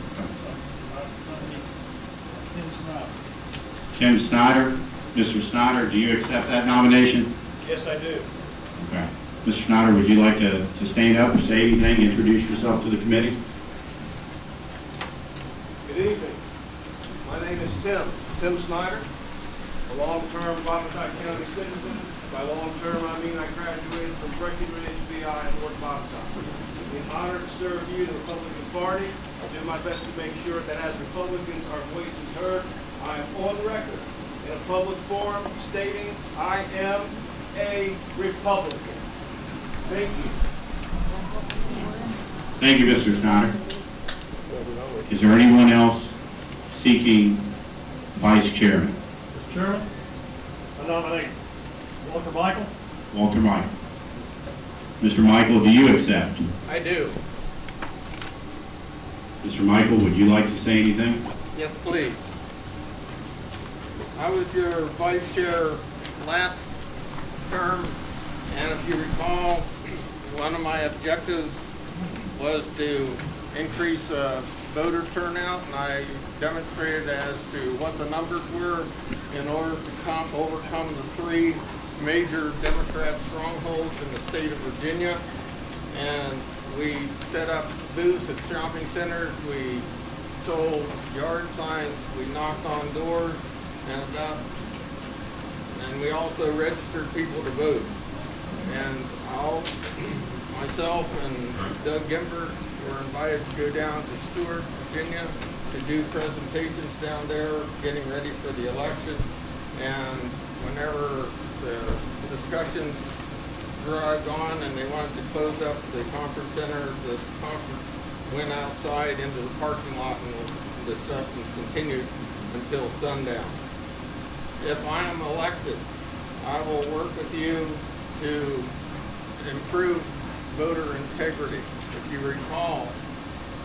Tim Snyder. Mr. Snyder, do you accept that nomination? Yes, I do. Okay. Mr. Snyder, would you like to stand up or say anything, introduce yourself to the committee? Good evening. My name is Tim Snyder, a long-term Botetourt County citizen. By long-term, I mean I graduated from Breckenridge VI in North Botetourt. I'm honored to serve you, the Republican Party. I'll do my best to make sure that as Republicans, our voice is heard. I am on record in a public forum stating I am a Republican. Thank you. Thank you, Mr. Snyder. Is there anyone else seeking vice chairman? Mr. Chairman, I nominate Walter Michael. Walter Michael. Mr. Michael, do you accept? I do. Mr. Michael, would you like to say anything? Yes, please. I was your vice chair last term, and if you recall, one of my objectives was to increase voter turnout, and I demonstrated as to what the numbers were in order to overcome the 3 major Democrat strongholds in the state of Virginia. And we set up booths at shopping centers, we sold yard signs, we knocked on doors, and we also registered people to vote. And myself and Doug Gimbert were invited to go down to Stewart, Virginia, to do presentations down there, getting ready for the election. And whenever the discussions dragged on and they wanted to close up the conference center, the conference went outside into the parking lot and the discussions continued until sundown. If I am elected, I will work with you to improve voter integrity. If you recall,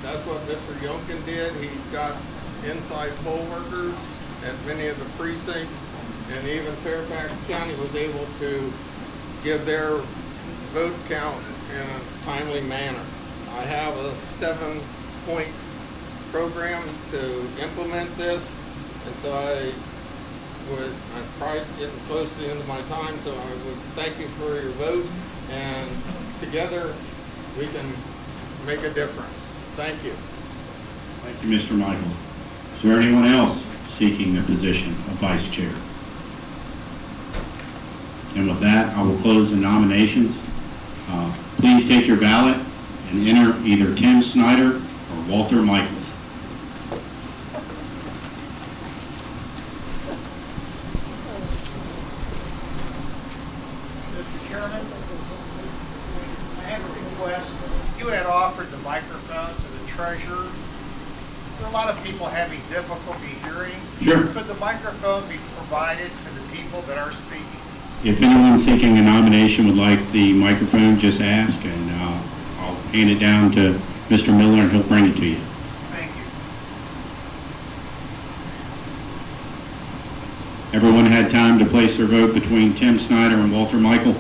that's what Mr. Youngkin did. He got inside poll workers at many of the precincts, and even Fairfax County was able to give their vote count in a timely manner. I have a 7-point program to implement this, and so I'm probably getting close to the end of my time, so I would thank you for your vote, and together we can make a difference. Thank you. Thank you, Mr. Michaels. Is there anyone else seeking the position of vice chair? And with that, I will close the nominations. Please take your ballot and enter either Tim Snyder or Walter Michaels. Mr. Chairman, I have a request. You had offered the microphone to the treasurer. There are a lot of people having difficulty hearing. Sure. Could the microphone be provided to the people that are speaking? If anyone seeking a nomination would like the microphone, just ask, and I'll hand it down to Mr. Miller, and he'll bring it to you. Thank you. Everyone had time to place their vote between Tim Snyder and Walter Michael?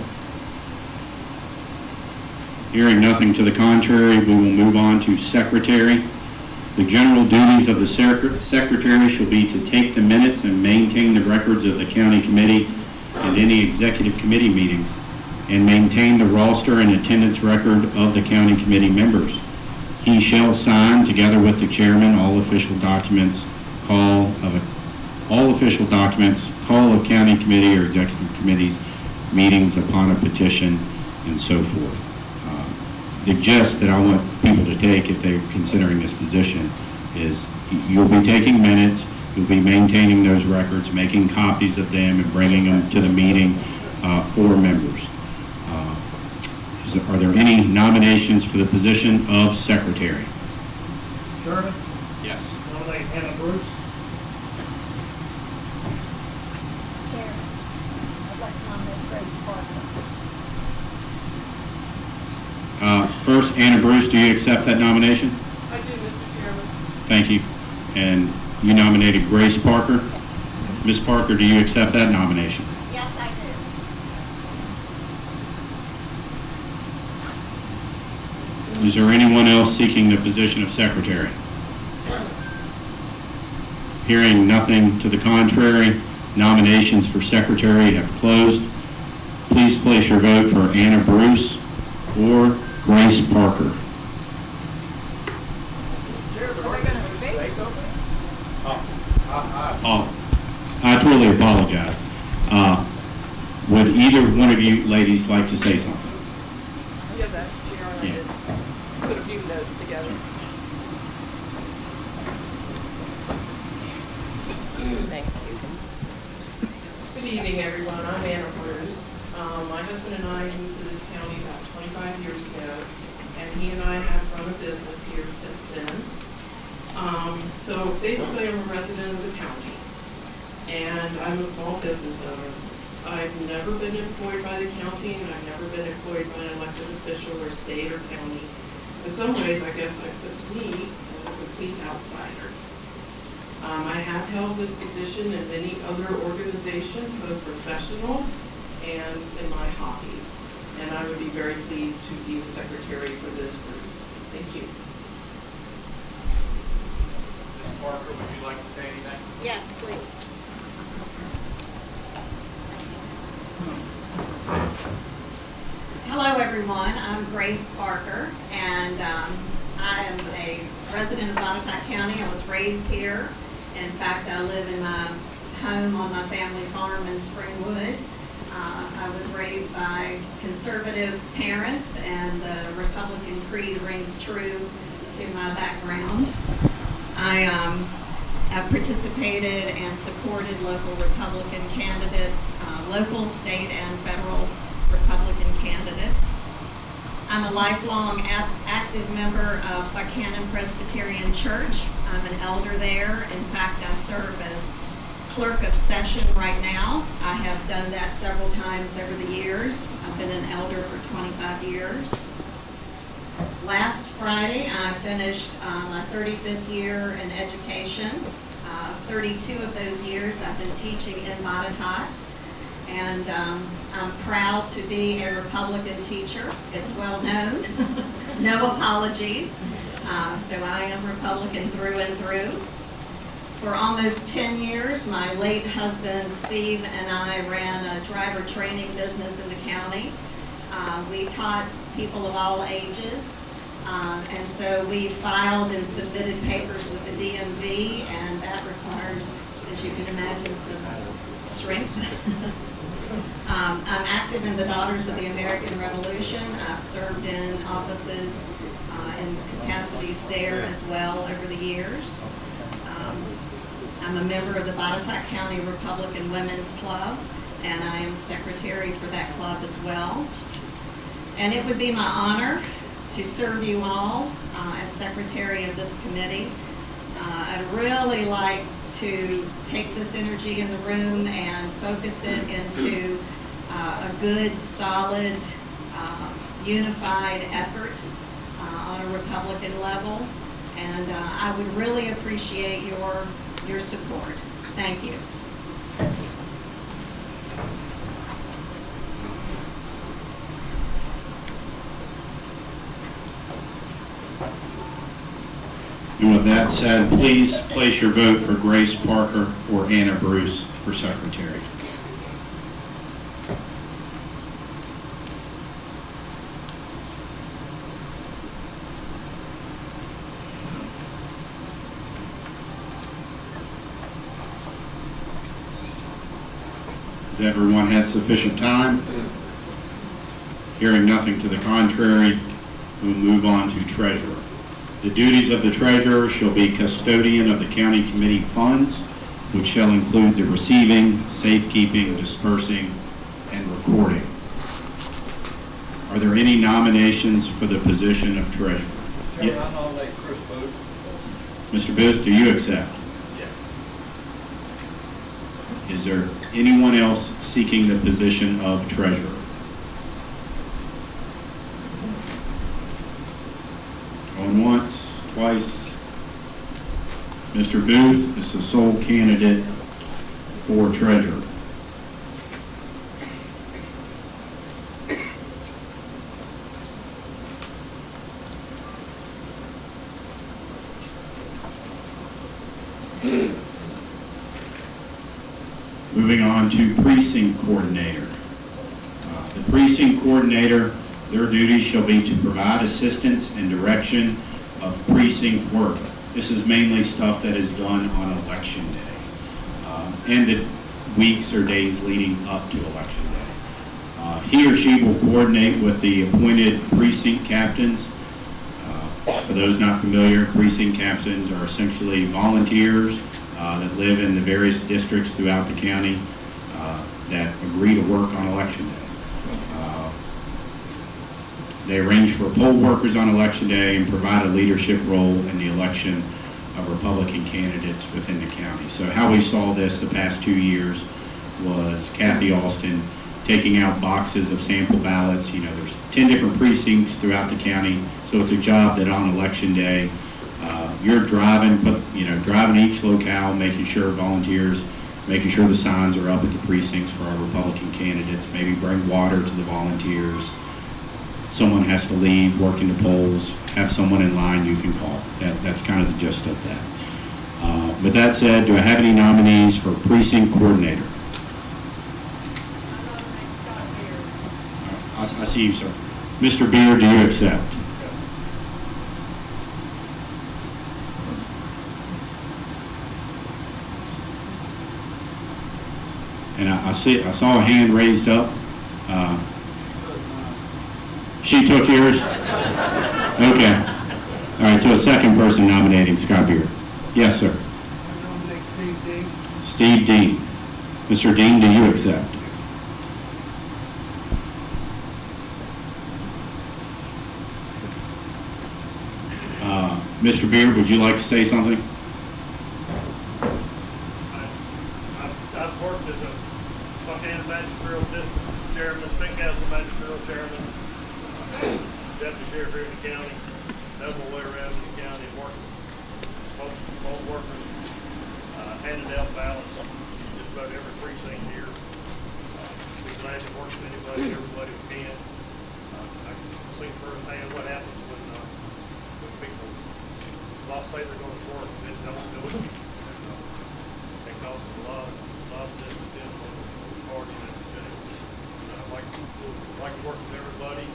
Hearing nothing to the contrary, we will move on to secretary. The general duties of the secretary shall be to take the minutes and maintain the records of the county committee and any executive committee meetings, and maintain the roster and attendance record of the county committee members. He shall sign, together with the chairman, all official documents, call of county committee or executive committees meetings upon a petition, and so forth. The gist that I want people to take if they're considering this position is you'll be taking minutes, you'll be maintaining those records, making copies of them, and bringing them to the meeting for members. Are there any nominations for the position of secretary? Chairman, Yes. nominate Hannah Bruce. Chairman, I'd like to nominate Grace Parker. first. Anna Bruce, do you accept that nomination? I do, Mr. Chairman. Thank you. And you nominated Grace Parker. Ms. Parker, do you accept that nomination? Yes, I do. Is there anyone else seeking the position of secretary? Hearing nothing to the contrary, nominations for secretary have closed. Please place your vote for Anna Bruce or Grace Parker. Oh, I truly apologize. Would either one of you ladies like to say something? Yes, Mr. Chairman, I did put a few notes together. Thank you. Good evening, everyone. I'm Anna Bruce. My husband and I moved to this county about 25 years ago, and he and I have run a business here since then. So basically, I'm a resident of the county, and I'm a small business owner. I've never been employed by the county, and I've never been employed by an elected official or state or county. In some ways, I guess that puts me as a complete outsider. I have held this position in many other organizations, both professional and in my hobbies. And I would be very pleased to be the secretary for this group. Thank you. Ms. Parker, would you like to say anything? Yes, please. Hello, everyone. I'm Grace Parker, and I am a resident of Botetourt County. I was raised here. In fact, I live in my home on my family farm in Springwood. I was raised by conservative parents, and the Republican creed rings true to my background. I participated and supported local Republican candidates, local, state, and federal Republican candidates. I'm a lifelong active member of Buchanan Presbyterian Church. I'm an elder there. In fact, I serve as clerk of session right now. I have done that several times over the years. I've been an elder for 25 years. Last Friday, I finished my 35th year in education. 32 of those years I've been teaching in Botetourt. And I'm proud to be a Republican teacher. It's well known. No apologies. So I am Republican through and through. For almost 10 years, my late husband Steve and I ran a driver training business in the county. We taught people of all ages. And so we filed and submitted papers with the DMV, and that requires, as you can imagine, some strength. I'm active in the Daughters of the American Revolution. I've served in offices and capacities there as well over the years. I'm a member of the Botetourt County Republican Women's Club, and I am secretary for that club as well. And it would be my honor to serve you all as secretary of this committee. I'd really like to take this energy in the room and focus it into a good, solid, unified effort on a Republican level. And I would really appreciate your support. Thank you. And with that said, please place your vote for Grace Parker or Anna Bruce for secretary. Has everyone had sufficient time? Hearing nothing to the contrary, we'll move on to treasurer. The duties of the treasurer shall be custodian of the county committee funds, which shall include the receiving, safekeeping, dispersing, and recording. Are there any nominations for the position of treasurer? Chairman, I nominate Chris Booth. Mr. Booth, do you accept? Yes. Is there anyone else seeking the position of treasurer? twice. Mr. Booth is the sole candidate for treasurer. Moving on to precinct coordinator. The precinct coordinator, their duties shall be to provide assistance and direction of precinct work. This is mainly stuff that is done on election day and the weeks or days leading up to election day. He or she will coordinate with the appointed precinct captains. For those not familiar, precinct captains are essentially volunteers that live in the various districts throughout the county that agree to work on election day. They arrange for poll workers on election day and provide a leadership role in the election of Republican candidates within the county. So how we saw this the past 2 years was Kathy Alston taking out boxes of sample ballots. You know, there's 10 different precincts throughout the county, so it's a job that on election day, you're driving each locale, making sure volunteers, making sure the signs are up at the precincts for our Republican candidates, maybe bring water to the volunteers. Someone has to leave, working the polls, have someone in line you can call. That's kind of the gist of that. With that said, do I have any nominees for precinct coordinator? I see you, sir. Mr. Beard, do you accept? And I saw a hand raised up. She took yours? Okay. All right, so a second person nominating Scott Beard. Yes, sir. I nominate Steve Dean. Steve Dean. Mr. Dean, do you accept? Mr. Beard, would you like to say something? I've worked as a Buchanan Magisterial District Chairman, Precinct Captains Magisterial Chairman, Deputy Sheriff here in the county, double way around in the county, working poll workers, handing out ballots, just about every precinct here. Be glad to work with anybody, everybody who can. I can see firsthand what happens when people say they're going to work and then don't do it. It causes a lot of discontent on the party and everything. I like to work with everybody,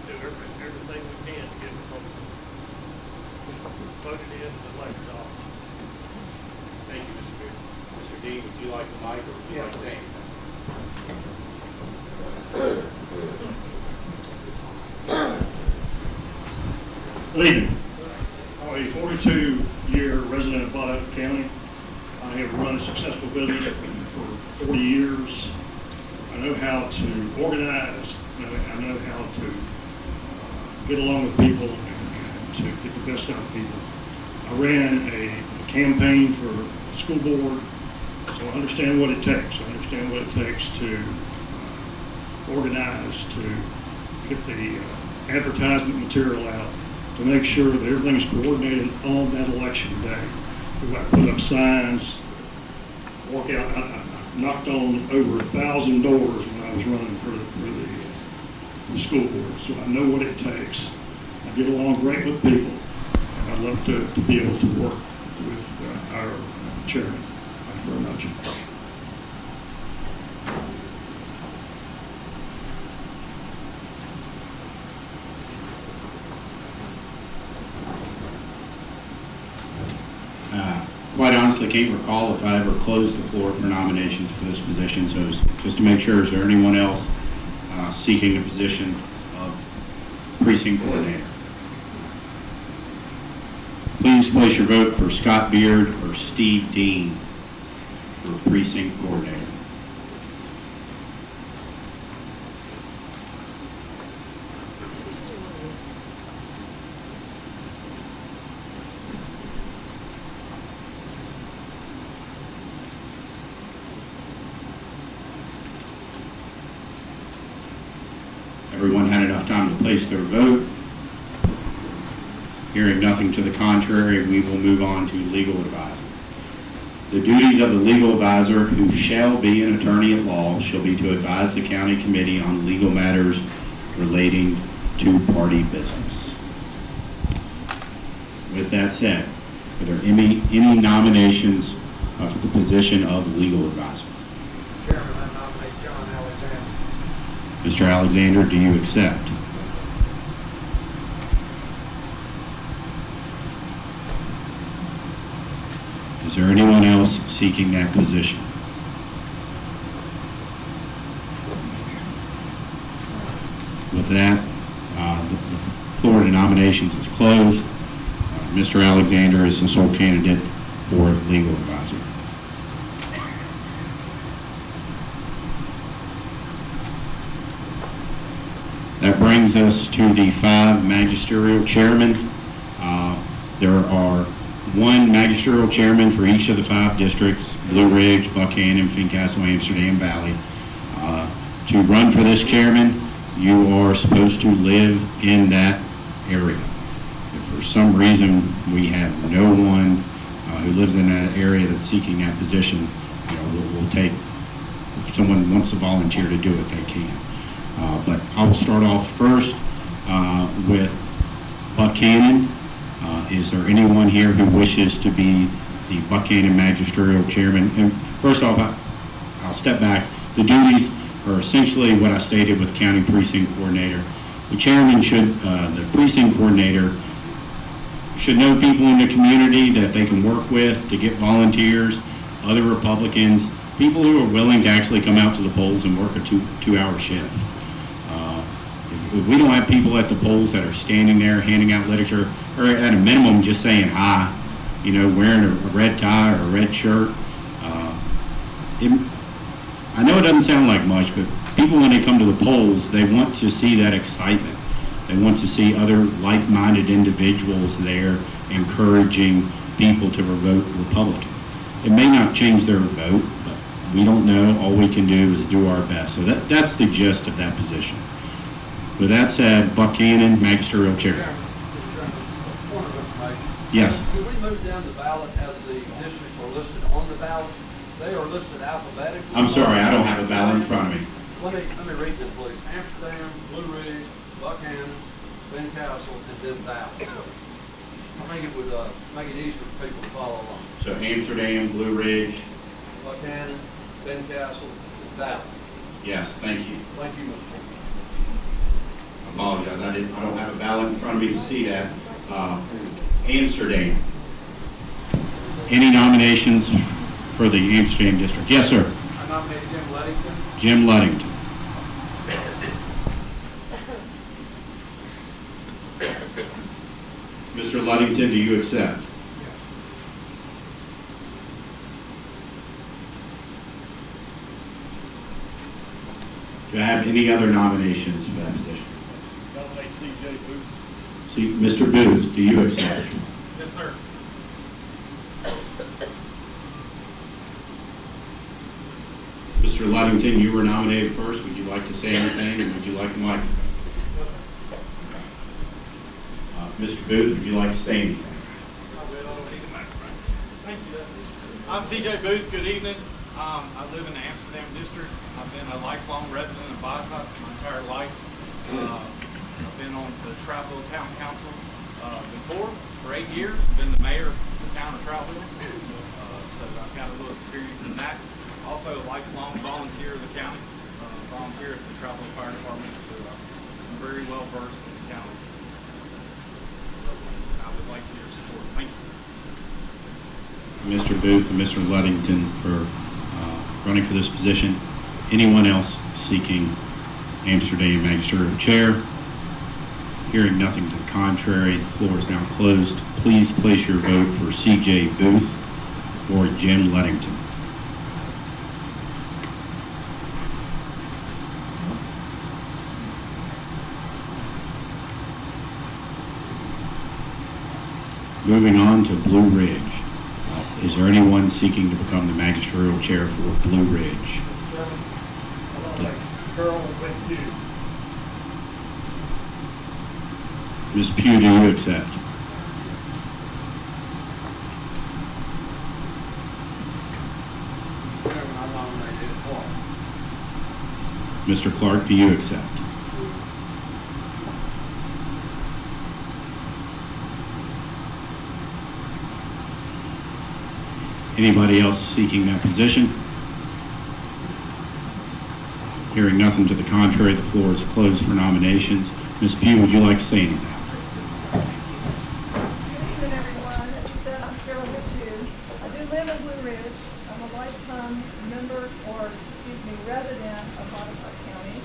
do everything we can to get them voted in the elected office. Thank you, Mr. Beard. Mr. Dean, would you like the mic or would you like to say anything? Good evening. I'm a 42-year resident of Botetourt County. I have run a successful business for 40 years. I know how to organize. I know how to get along with people and to get the best out of people. I ran a campaign for the school board, so I understand what it takes. I understand what it takes to organize, to get the advertisement material out, to make sure that everything's coordinated on that election day. We've got to put up signs, walk out. I knocked on over 1,000 doors when I was running for the school board, so I know what it takes. I get along great with people, and I'd love to be able to work with our chairman. Thank you very much. Quite honestly, can't recall if I ever closed the floor for nominations for this position. So just to make sure, is there anyone else seeking a position of precinct coordinator? Please place your vote for Scott Beard or Steve Dean for precinct coordinator. Everyone had enough time to place their vote. Hearing nothing to the contrary, we will move on to legal advisor. The duties of the legal advisor, who shall be an attorney at law, shall be to advise the county committee on legal matters relating to party business. With that said, are there any nominations for the position of legal advisor? Chairman, I nominate John Alexander. Mr. Alexander, do you accept? Is there anyone else seeking that position? With that, the floor to nominations is closed. Mr. Alexander is the sole candidate for legal advisor. That brings us to the 5 magisterial chairmen. There are 1 magisterial chairman for each of the 5 districts: Blue Ridge, Buchanan, Fincastle, Amsterdam Valley. To run for this chairman, you are supposed to live in that area. If for some reason we have no one who lives in that area that's seeking that position, we'll take, if someone wants to volunteer to do it, they can. But I will start off first with Buchanan. Is there anyone here who wishes to be the Buchanan magisterial chairman? And first off, I'll step back. The duties are essentially what I stated with county precinct coordinator. The chairman the precinct coordinator should know people in the community that they can work with to get volunteers, other Republicans, people who are willing to actually come out to the polls and work a two-hour shift. If we don't have people at the polls that are standing there handing out literature, or at a minimum just saying hi, wearing a red tie or a red shirt, I know it doesn't sound like much, but people, when they come to the polls, they want to see that excitement. They want to see other like-minded individuals there encouraging people to vote Republican. It may not change their vote, but we don't know. All we can do is do our best. So that's the gist of that position. With that said, Buchanan, magisterial chair. Point of information. Yes. Could we move down the ballot as the districts are listed on the ballot? They are listed alphabetically. I'm sorry, I don't have a ballot in front of me. Let me read this, please. Amsterdam, Blue Ridge, Buchanan, Fincastle, and then ballot. I think it would make it easier for people to follow along. So Amsterdam, Blue Ridge. Buchanan, Fincastle, and ballot. Yes, thank you. Thank you, Mr. Chairman. I apologize, I don't have a ballot in front of me to see that. Amsterdam. Any nominations for the Amsterdam district? Yes, sir. I nominate Jim Ludington. Jim Ludington. Mr. Ludington, do you accept? Do I have any other nominations for that position? Nominate C.J. Booth. See, Mr. Booth, do you accept? Yes, sir. Mr. Ludington, you were nominated first. Would you like to say anything, and would you like the microphone? Mr. Booth, would you like to say anything? Thank you. I'm C.J. Booth. Good evening. I live in the Amsterdam district. I've been a lifelong resident of Botetourt my entire life. I've been on the Troutville Town Council before for 8 years. I've been the mayor of the town of Troutville. So I've got a little experience in that. Also a lifelong volunteer of the county. Volunteer at the Troutville Fire Department. So I'm very well versed in the county. I would like your support. Thank you. Mr. Booth and Mr. Ludington for running for this position. Anyone else seeking Amsterdam magisterial chair? Hearing nothing to the contrary, the floor is now closed. Please place your vote for C.J. Booth or Jim Ludington. Moving on to Blue Ridge. Is there anyone seeking to become the magisterial chair for Blue Ridge? Ms. Pugh, do you accept? Mr. Clark, do you accept? Anybody else seeking that position? Hearing nothing to the contrary, the floor is closed for nominations. Ms. Pugh, would you like to say anything? Good evening, everyone. As you said, I'm Carol Pugh. I do live in Blue Ridge. I'm a lifetime resident of Botetourt County.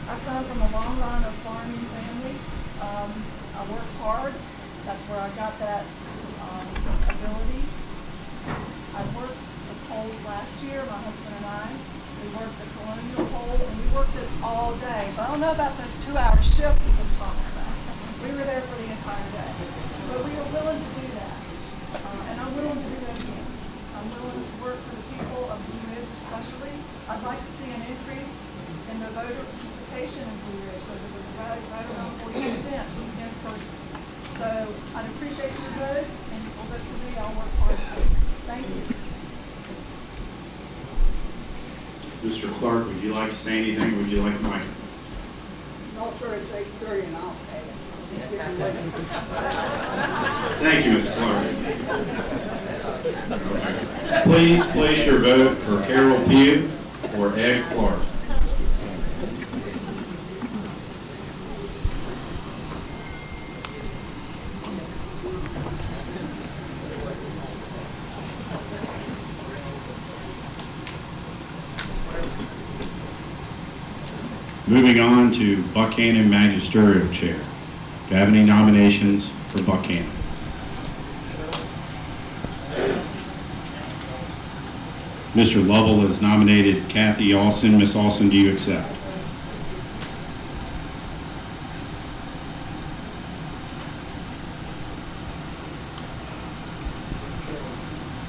I come from a long line of farming family. I work hard. That's where I got that ability. I worked the polls last year, my husband and I. We worked the colonial poll, and we worked it all day. But I don't know about those 2-hour shifts he was talking about. We were there for the entire day. But we are willing to do that. And I'm willing to do that again. I'm willing to work for the people of Blue Ridge especially. I'd like to see an increase in the voter participation in Blue Ridge, because it was right around 40% in person. So I'd appreciate your votes, and if you'll vote for me, I'll work hard for you. Thank you. Mr. Clark, would you like to say anything, or would you like the mic? No, sir, it's 8:30 and I'll pay it. Thank you, Mr. Clark. Please place your vote for Carol Pugh or Ed Clark. Moving on to Buchanan Magisterial Chair. Do you have any nominations for Buchanan? Mr. Lovell has nominated Kathy Austin. Ms. Austin, do you accept?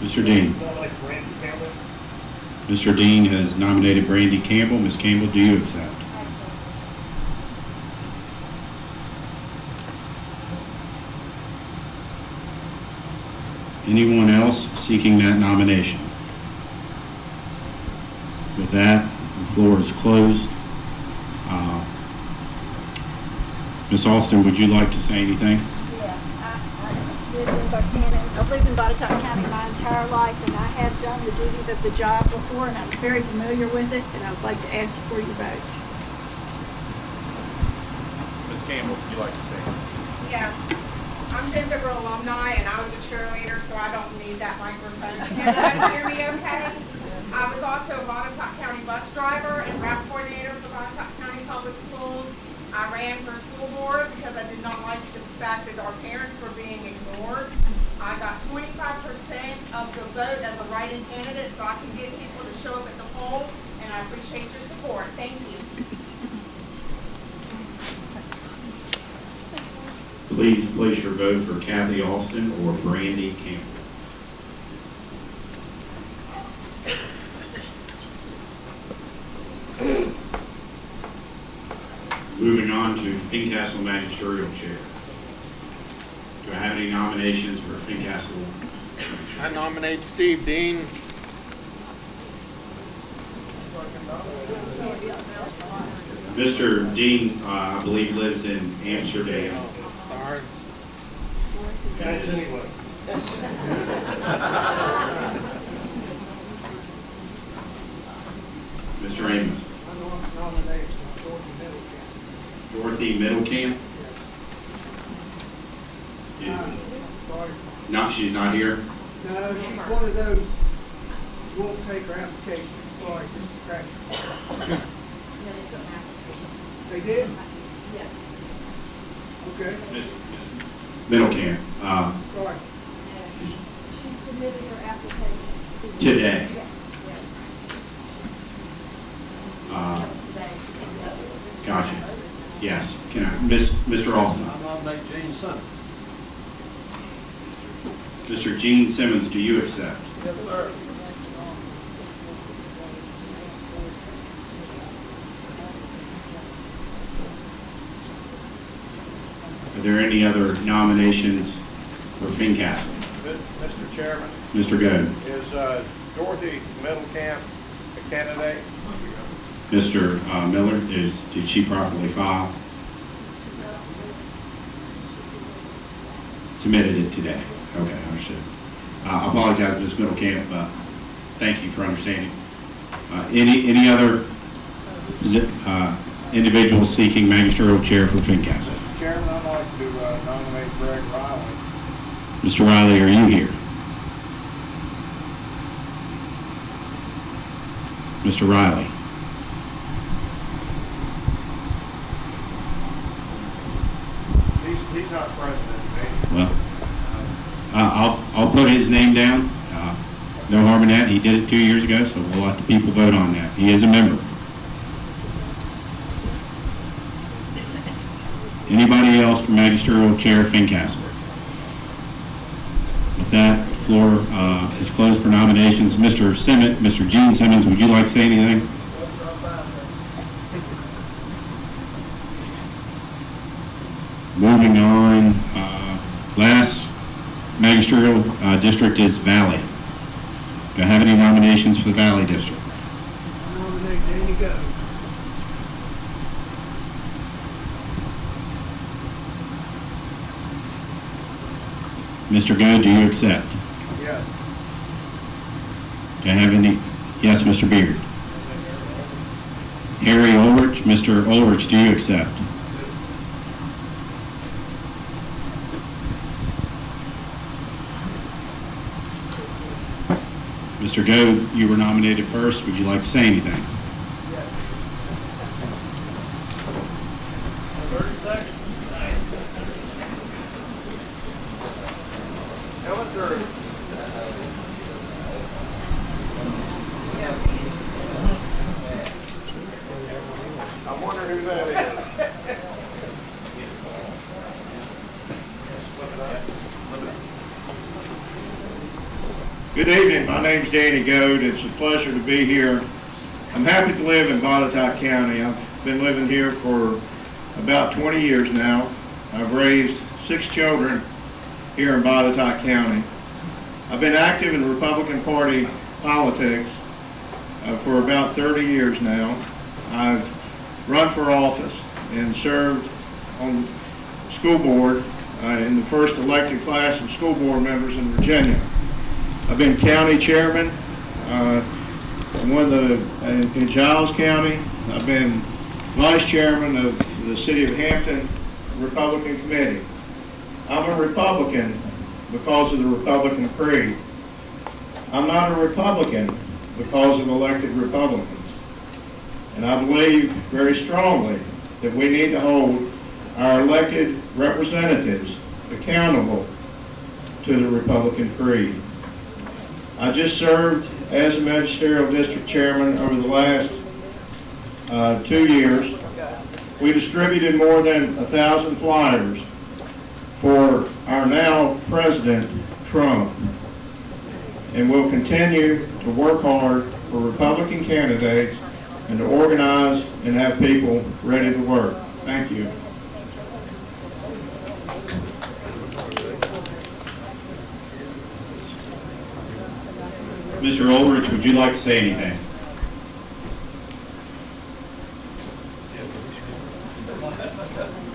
Mr. Dean. Mr. Dean has nominated Brandy Campbell. Ms. Campbell, do you accept? Anyone else seeking that nomination? With that, the floor is closed. Ms. Austin, would you like to say anything? Yes, I live in Buchanan. I've lived in Botetourt County my entire life, and I have done the duties of the job before, and I'm very familiar with it, and I would like to ask you for your vote. Ms. Campbell, would you like to say anything? Yes. I'm Denver alumni, and I was a cheerleader, so I don't need that microphone. Can everybody hear me okay? I was also a Botetourt County bus driver and route coordinator for Botetourt County Public Schools. I ran for school board because I did not like the fact that our parents were being ignored. I got 25% of the vote as a write-in candidate, so I can get people to show up at the polls, and I appreciate your support. Thank you. Please place your vote for Kathy Austin or Brandy Campbell. Moving on to Fincastle Magisterial Chair. Do I have any nominations for Fincastle? I nominate Steve Dean. Mr. Dean, I believe, lives in Amsterdam. Sorry. Anyway. Mr. Amos. I nominate Dorothy Middlecamp. Dorothy Middlecamp? Sorry. No, she's not here. No, she's one of those, won't take her application. Sorry, just a crack. They did? Yes. Okay. Middlecamp. Sorry. She submitted her application. Today. Yes. Gotcha. Yes. Can I, Mr. Austin? I nominate Gene Simmons. Mr. Gene Simmons, do you accept? Yes, sir. Are there any other nominations for Fincastle? Mr. Chairman, Mr. Goode. is Dorothy Middlecamp a candidate? Mr. Miller, did she properly file? Submitted it today. Okay, understood. I apologize, Ms. Middlecamp, but thank you for understanding. Any other individuals seeking magisterial chair for Fincastle? Mr. Chairman, I'd like to nominate Greg Riley. Mr. Riley, are you here? Mr. Riley? He's not president, maybe. Well, I'll put his name down. No harm in that. He did it 2 years ago, so we'll let the people vote on that. He is a member. Anybody else for magisterial chair Fincastle? With that, the floor is closed for nominations. Mr. Gene Simmons, would you like to say anything? Moving on, last magisterial district is Valley. Do I have any nominations for the Valley District? I nominate Danny Go. Mr. Goode, do you accept? Yes. Do I have any? Yes, Mr. Beard. Harry Ulrich, Mr. Ulrich, do you accept? Mr. Goode, you were nominated first. Would you like to say anything? 30 seconds. I wonder who that is. Good evening. My name's Danny Goode. It's a pleasure to be here. I'm happy to live in Botetourt County. I've been living here for about 20 years now. I've raised 6 children here in Botetourt County. I've been active in Republican Party politics for about 30 years now. I've run for office and served on the school board in the first elected class of school board members in Virginia. I've been county chairman in Giles County. I've been vice chairman of the City of Hampton Republican Committee. I'm a Republican because of the Republican creed. I'm not a Republican because of elected Republicans. And I believe very strongly that we need to hold our elected representatives accountable to the Republican creed. I just served as a magisterial district chairman over the last 2 years. We distributed more than 1,000 flyers for our now President Trump, and we'll continue to work hard for Republican candidates and to organize and have people ready to work. Thank you. Mr. Ulrich, would you like to say anything?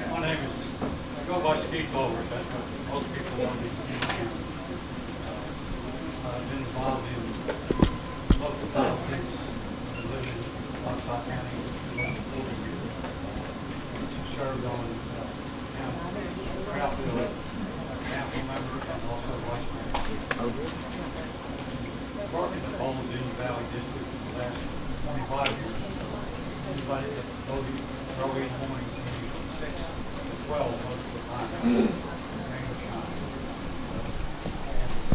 My name is, I go by Steve Ulrich, that's what most people know me. I've been involved in local politics, living in Botetourt County for 40 years. Served on council member and also vice mayor. Department of Homes in the Valley District for the last 25 years. Anybody that voted early in the morning maybe from 6 to 12 most of the time. Rain or shine.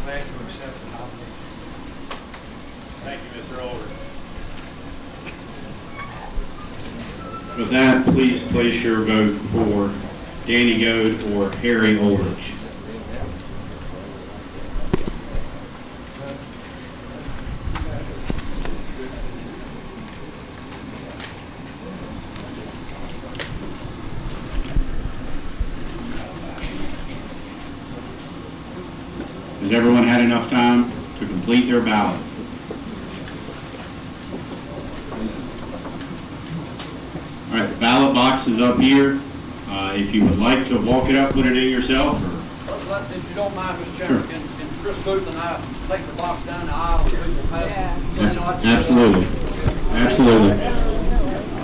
Glad to accept the nomination. Thank you, Mr. Ulrich. With that, please place your vote for Danny Goode or Harry Ulrich. Has everyone had enough time to complete their ballot? All right, the ballot box is up here. If you would like to walk it up, put it in yourself, or If you don't mind, Mr. Chairman, can Chris Booth and I take the box down the aisle and we will pass it? absolutely, absolutely. I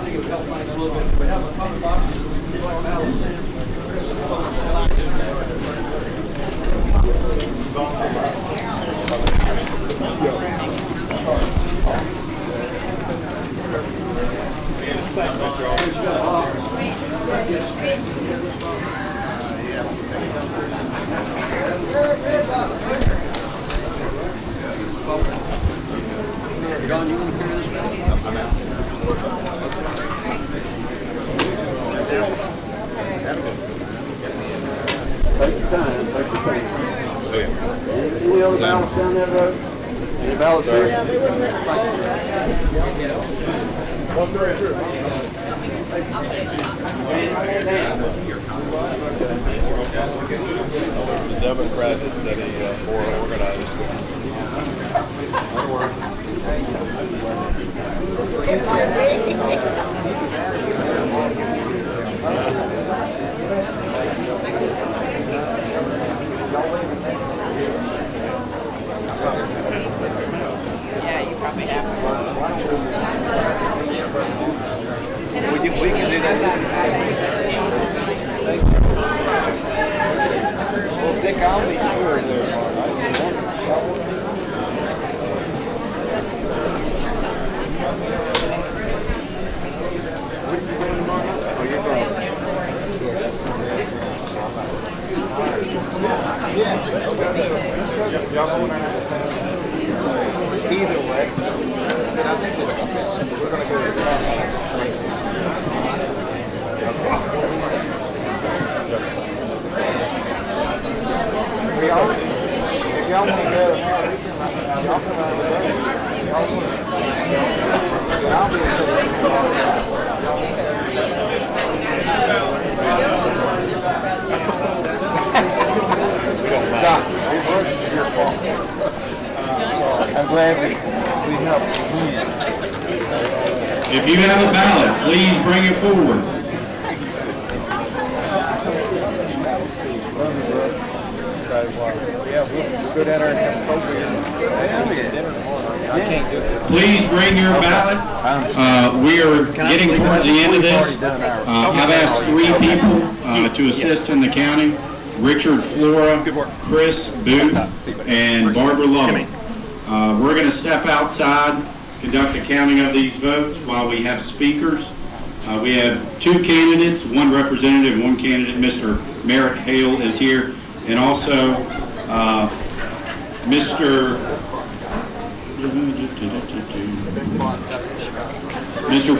think it would help make a little bit. We have a couple boxes that we can collect ballots in. John, you want to carry this back? I'm out. Take your time, take your time. Any other ballots down that road? Any ballots here? The Democrat had said he more organized. Yeah, you probably have to. We can do that too. Well, Dick, I'll be sure there. Either way, I think that we're going to go to the comments. We all, if y'all want to go, y'all come out with us. I'll be in I'm glad we helped. If you have a ballot, please bring it forward. Yeah, we'll go down there and have a dinner tomorrow. I can't do it. Please bring your ballot. We are getting towards the end of this. I've asked 3 people to assist in the counting. Richard Flora, Chris Booth, and Barbara Lovell. We're going to step outside, conduct a counting of these votes while we have speakers. We have 2 candidates, 1 representative, 1 candidate. Mr. Merritt Hale is here, and also Mr.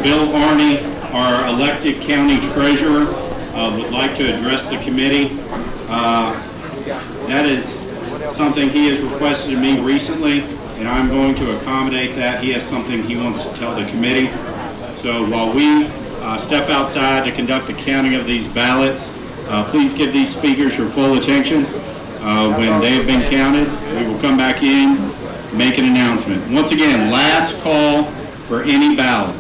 Bill Arney, our elected county treasurer, would like to address the committee. That is something he has requested of me recently, and I'm going to accommodate that. He has something he wants to tell the committee. So while we step outside to conduct the counting of these ballots, please give these speakers your full attention. When they have been counted, we will come back in, make an announcement. Once again, last call for any ballots.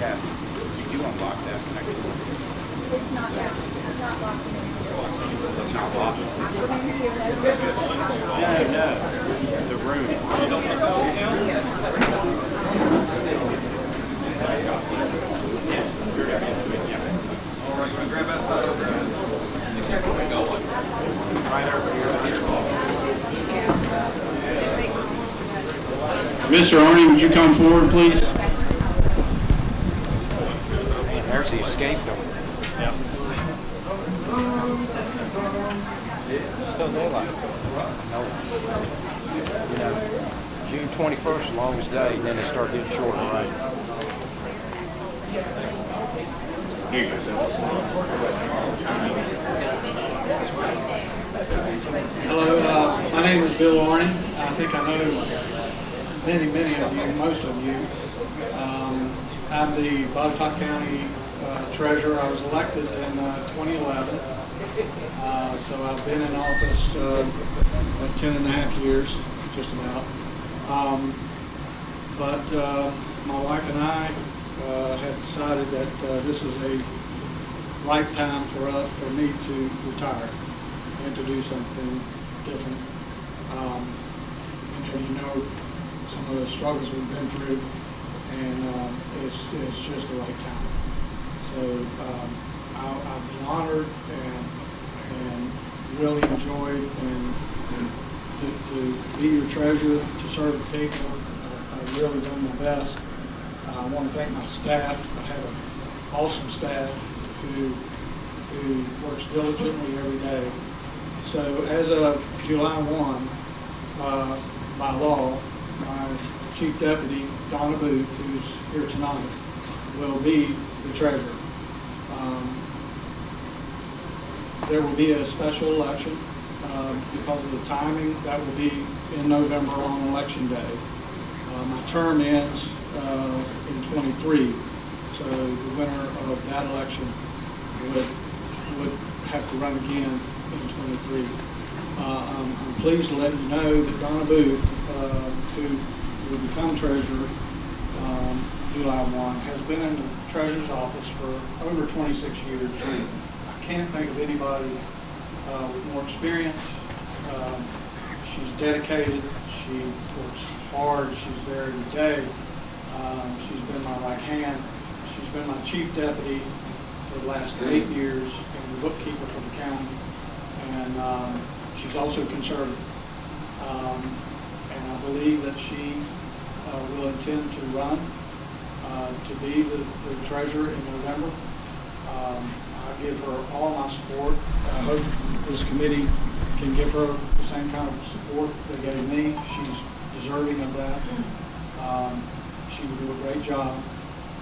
Did you unlock that connection? It's not locked. It's not locked in. It's not locked. No, the room. All right, you want to grab that side over there? Right over here. Mr. Arney, would you come forward, please? There's the escape door. Yep. It's still daylight. No. You know, June 21st, the longest day, and then it started getting shorter, right? Here you go, sir. Hello, my name is Bill Arney. I think I know many of you, most of you. I'm the Botetourt County treasurer. I was elected in 2011. So I've been in office about 10 and a half years, just about. But my wife and I have decided that this is a right time for me to retire and to do something different. And you know some of the struggles we've been through, and it's just the right time. So I've been honored and really enjoyed and to be your treasurer, to serve the people. I've really done my best. I want to thank my staff. I have an awesome staff who works diligently every day. So as of July 1, by law, my chief deputy, Donna Booth, who's here tonight, will be the treasurer. There will be a special election because of the timing. That will be in November on Election Day. My term ends in 23, so the winner of that election would have to run again in 23. I'm pleased to let you know that Donna Booth, who will become treasurer July 1, has been in the treasurer's office for over 26 years. I can't think of anybody with more experience. She's dedicated. She works hard. She's there every day. She's been my right hand. She's been my chief deputy for the last 8 years and the bookkeeper for the county. And she's also conservative. And I believe that she will intend to run to be the treasurer in November. I give her all my support. I hope this committee can give her the same kind of support they gave me. She's deserving of that. She will do a great job,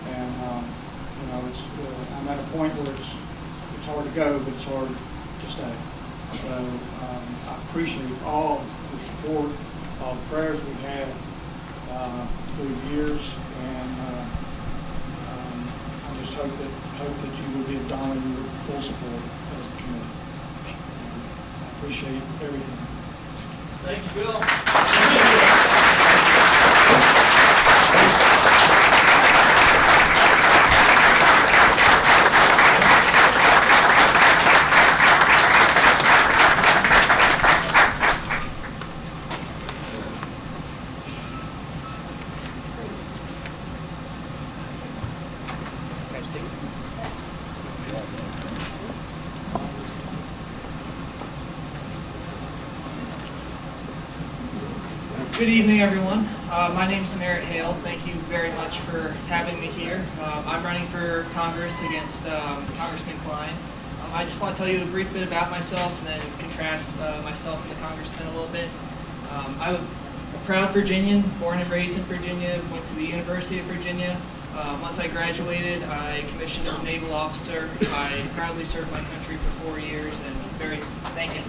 and you know, I'm at a point where it's hard to go, but it's hard to stay. So I appreciate all the support, all the prayers we've had through the years, and I just hope that you will give Donna your full support as a committee. I appreciate everything. Thank you, Bill. Good evening, everyone. My name is Merritt Hale. Thank you very much for having me here. I'm running for Congress against Congressman Klein. I just want to tell you a brief bit about myself and then contrast myself and the congressman a little bit. I'm a proud Virginian, born and raised in Virginia, went to the University of Virginia. Once I graduated, I commissioned as a naval officer. I proudly served my country for 4 years and thank you.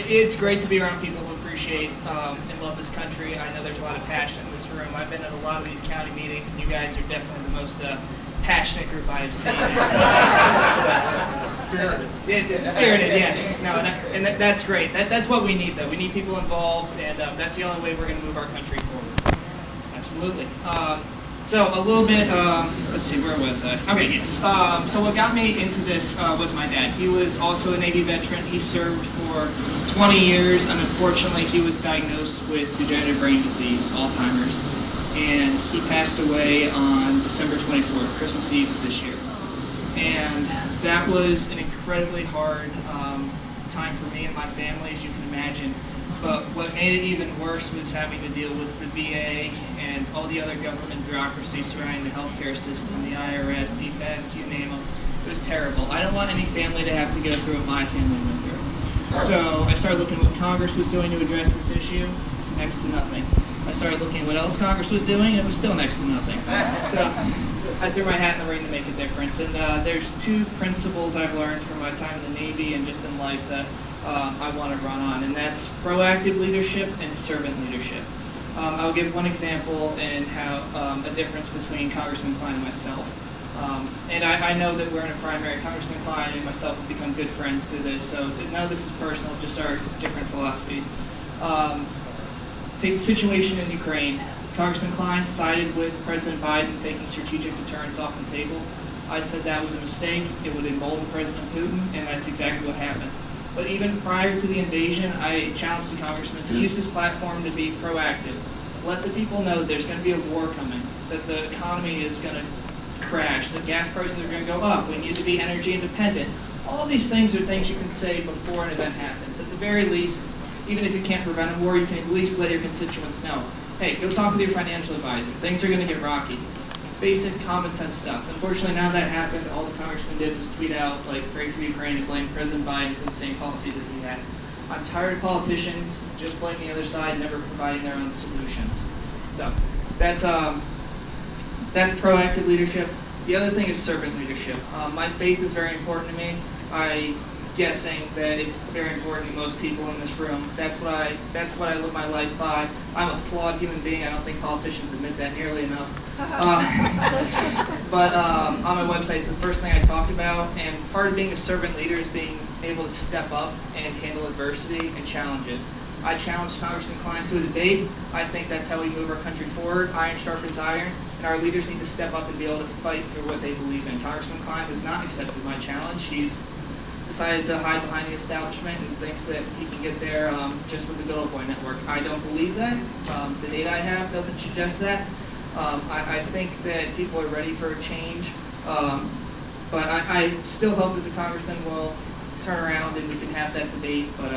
It's great to be around people who appreciate and love this country. I know there's a lot of passion in this room. I've been at a lot of these county meetings, and you guys are definitely the most passionate group I have seen. Spirited, yes. No, and that's great. That's what we need, though. We need people involved, and that's the only way we're going to move our country forward. Absolutely. So a little bit, let's see, where was I? Okay, yes. So what got me into this was my dad. He was also a Navy veteran. He served for 20 years, and unfortunately he was diagnosed with degenerative brain disease, Alzheimer's, and he passed away on December 24th, Christmas Eve of this year. And that was an incredibly hard time for me and my family, as you can imagine. But what made it even worse was having to deal with the VA and all the other government bureaucracy surrounding the healthcare system, the IRS, DFAS, you name them. It was terrible. I don't want any family to have to go through what my family went through. So I started looking at what Congress was doing to address this issue. Next to nothing. I started looking at what else Congress was doing, and it was still next to nothing. So I threw my hat in the ring to make a difference. And there's two principles I've learned from my time in the Navy and just in life that I want to run on, and that's proactive leadership and servant leadership. I'll give one example and how a difference between Congressman Klein and myself. And I know that we're in a primary. Congressman Klein and myself have become good friends through this, so none of this is personal, just our different philosophies. Take the situation in Ukraine. Congressman Klein sided with President Biden taking strategic deterrence off the table. I said that was a mistake. It would embolden President Putin, and that's exactly what happened. But even prior to the invasion, I challenged the congressman to use this platform to be proactive. Let the people know that there's going to be a war coming, that the economy is going to crash, that gas prices are going to go up, we need to be energy independent. All these things are things you can say before an event happens. At the very least, even if you can't prevent a war, you can at least let your constituents know. Hey, go talk with your financial advisor. Things are going to get rocky. Basic common sense stuff. Unfortunately, now that happened, all the congressman did was tweet out, like, pray for Ukraine and blame President Biden for the same policies that he had. I'm tired of politicians just blaming the other side, never providing their own solutions. So that's proactive leadership. The other thing is servant leadership. My faith is very important to me. I'm guessing that it's very important to most people in this room. That's what I live my life by. I'm a flawed human being. I don't think politicians admit that nearly enough. But on my website, it's the first thing I talk about. And part of being a servant leader is being able to step up and handle adversity and challenges. I challenged Congressman Klein to a debate. I think that's how we move our country forward. Iron sharpens iron, and our leaders need to step up and be able to fight for what they believe in. Congressman Klein has not accepted my challenge. He's decided to hide behind the establishment and thinks that he can get there just with the Good Old Boy Network. I don't believe that. The data I have doesn't suggest that. I think that people are ready for a change, but I still hope that the congressman will turn around and we can have that debate, but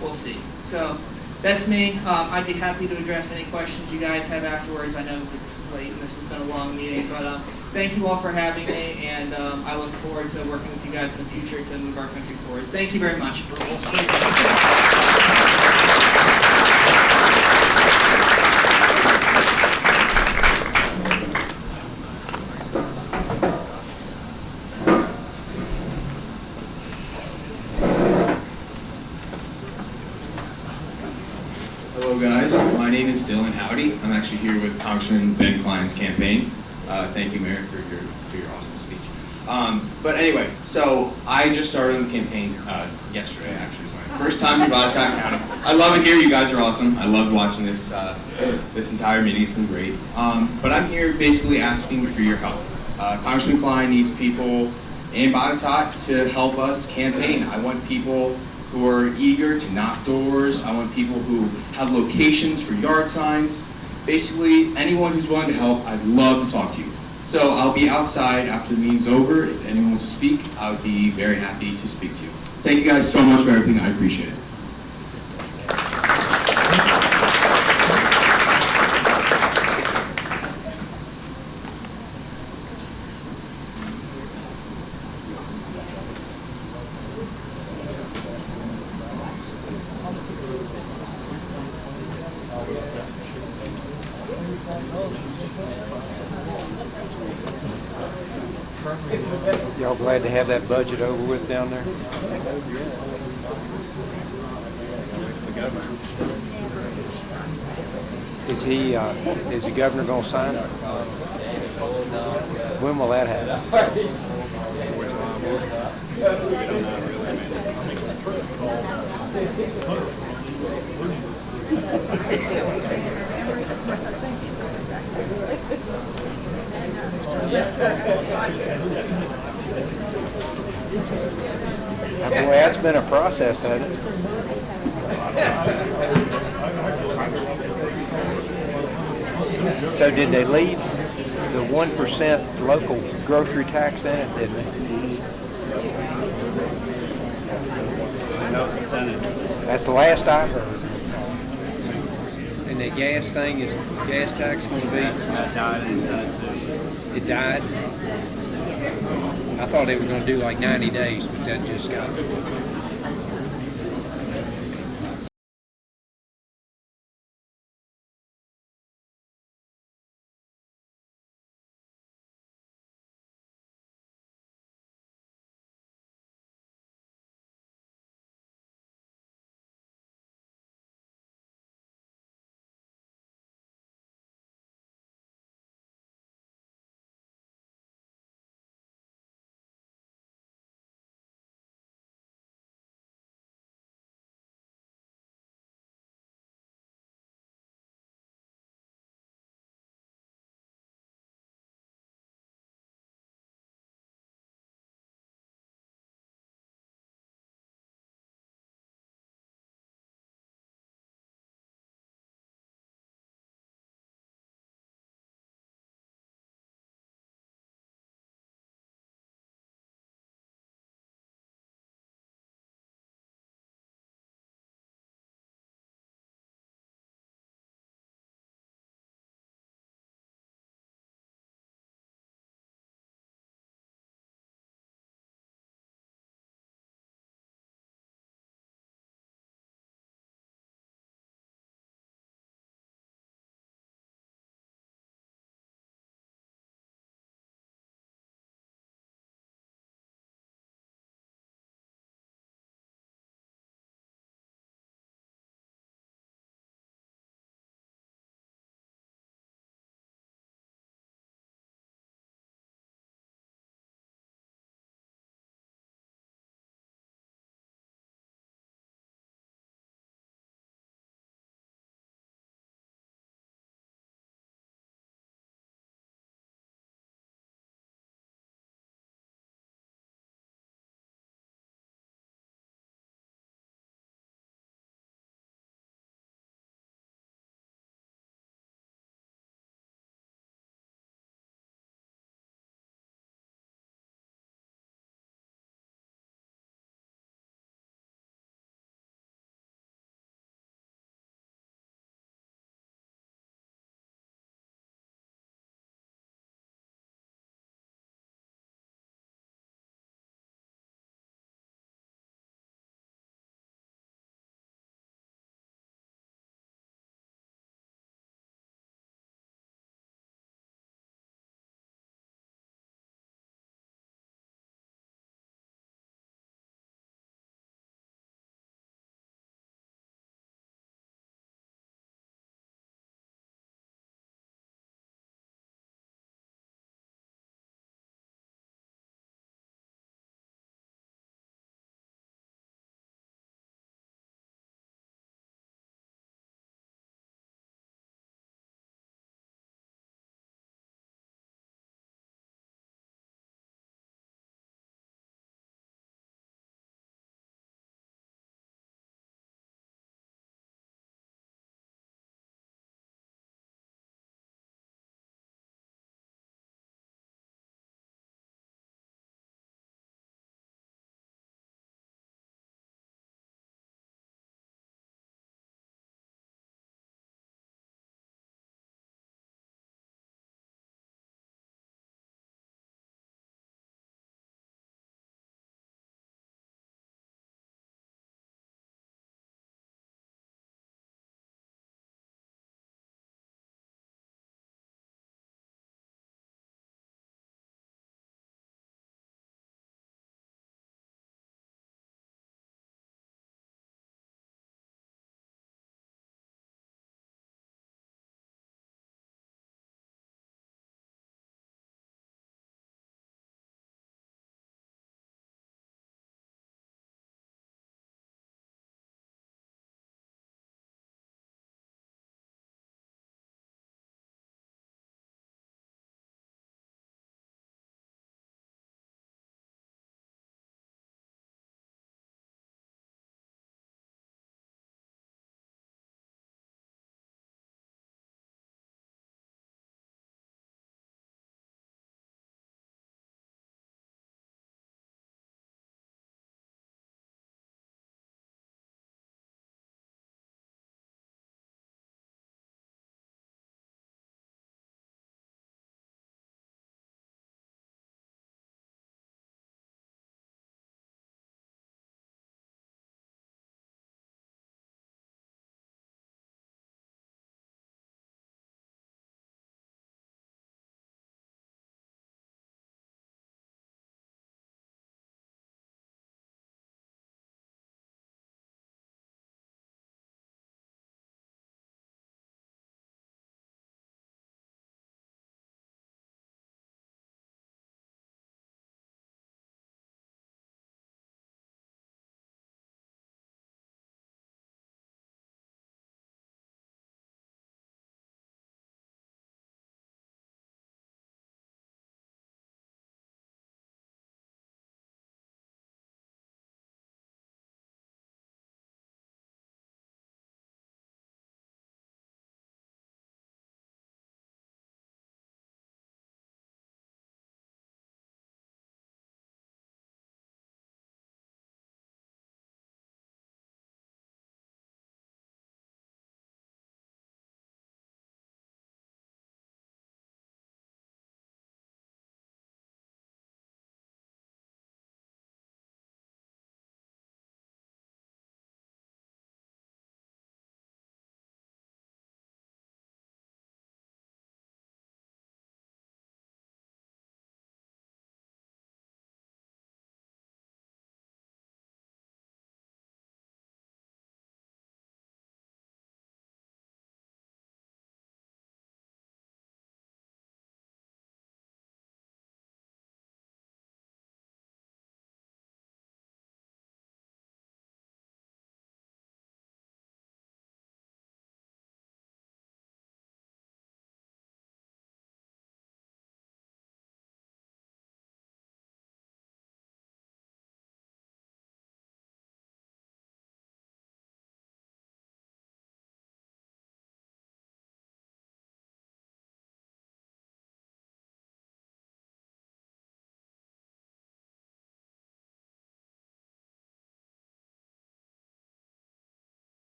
we'll see. So that's me. I'd be happy to address any questions you guys have afterwards. I know it's late and this has been a long meeting, but thank you all for having me, and I look forward to working with you guys in the future to move our country forward. Thank you very much. Hello guys, my name is Dylan Howdy. I'm actually here with Congressman Ben Klein's campaign. Thank you, Merritt, for your awesome speech. But anyway, so I just started the campaign yesterday, actually. It's my first time in Botetourt County. I love it here. You guys are awesome. I loved watching this this entire meeting. It's been great. But I'm here basically asking for your help. Congressman Klein needs people in Botetourt to help us campaign. I want people who are eager to knock doors. I want people who have locations for yard signs. Basically, anyone who's willing to help, I'd love to talk to you. So I'll be outside after the meeting's over. If anyone wants to speak, I would be very happy to speak to you. Thank you guys so much for everything. I appreciate it. Y'all glad to have that budget over with down there? Is the governor gonna sign it? When will that happen? Boy, that's been a process, hasn't it? So did they leave the 1% local grocery tax in it, didn't they? That was the Senate. That's the last I heard. And the gas thing, is gas tax going to be? That died in the Senate too. It died? I thought they were going to do like 90 days, but that just got...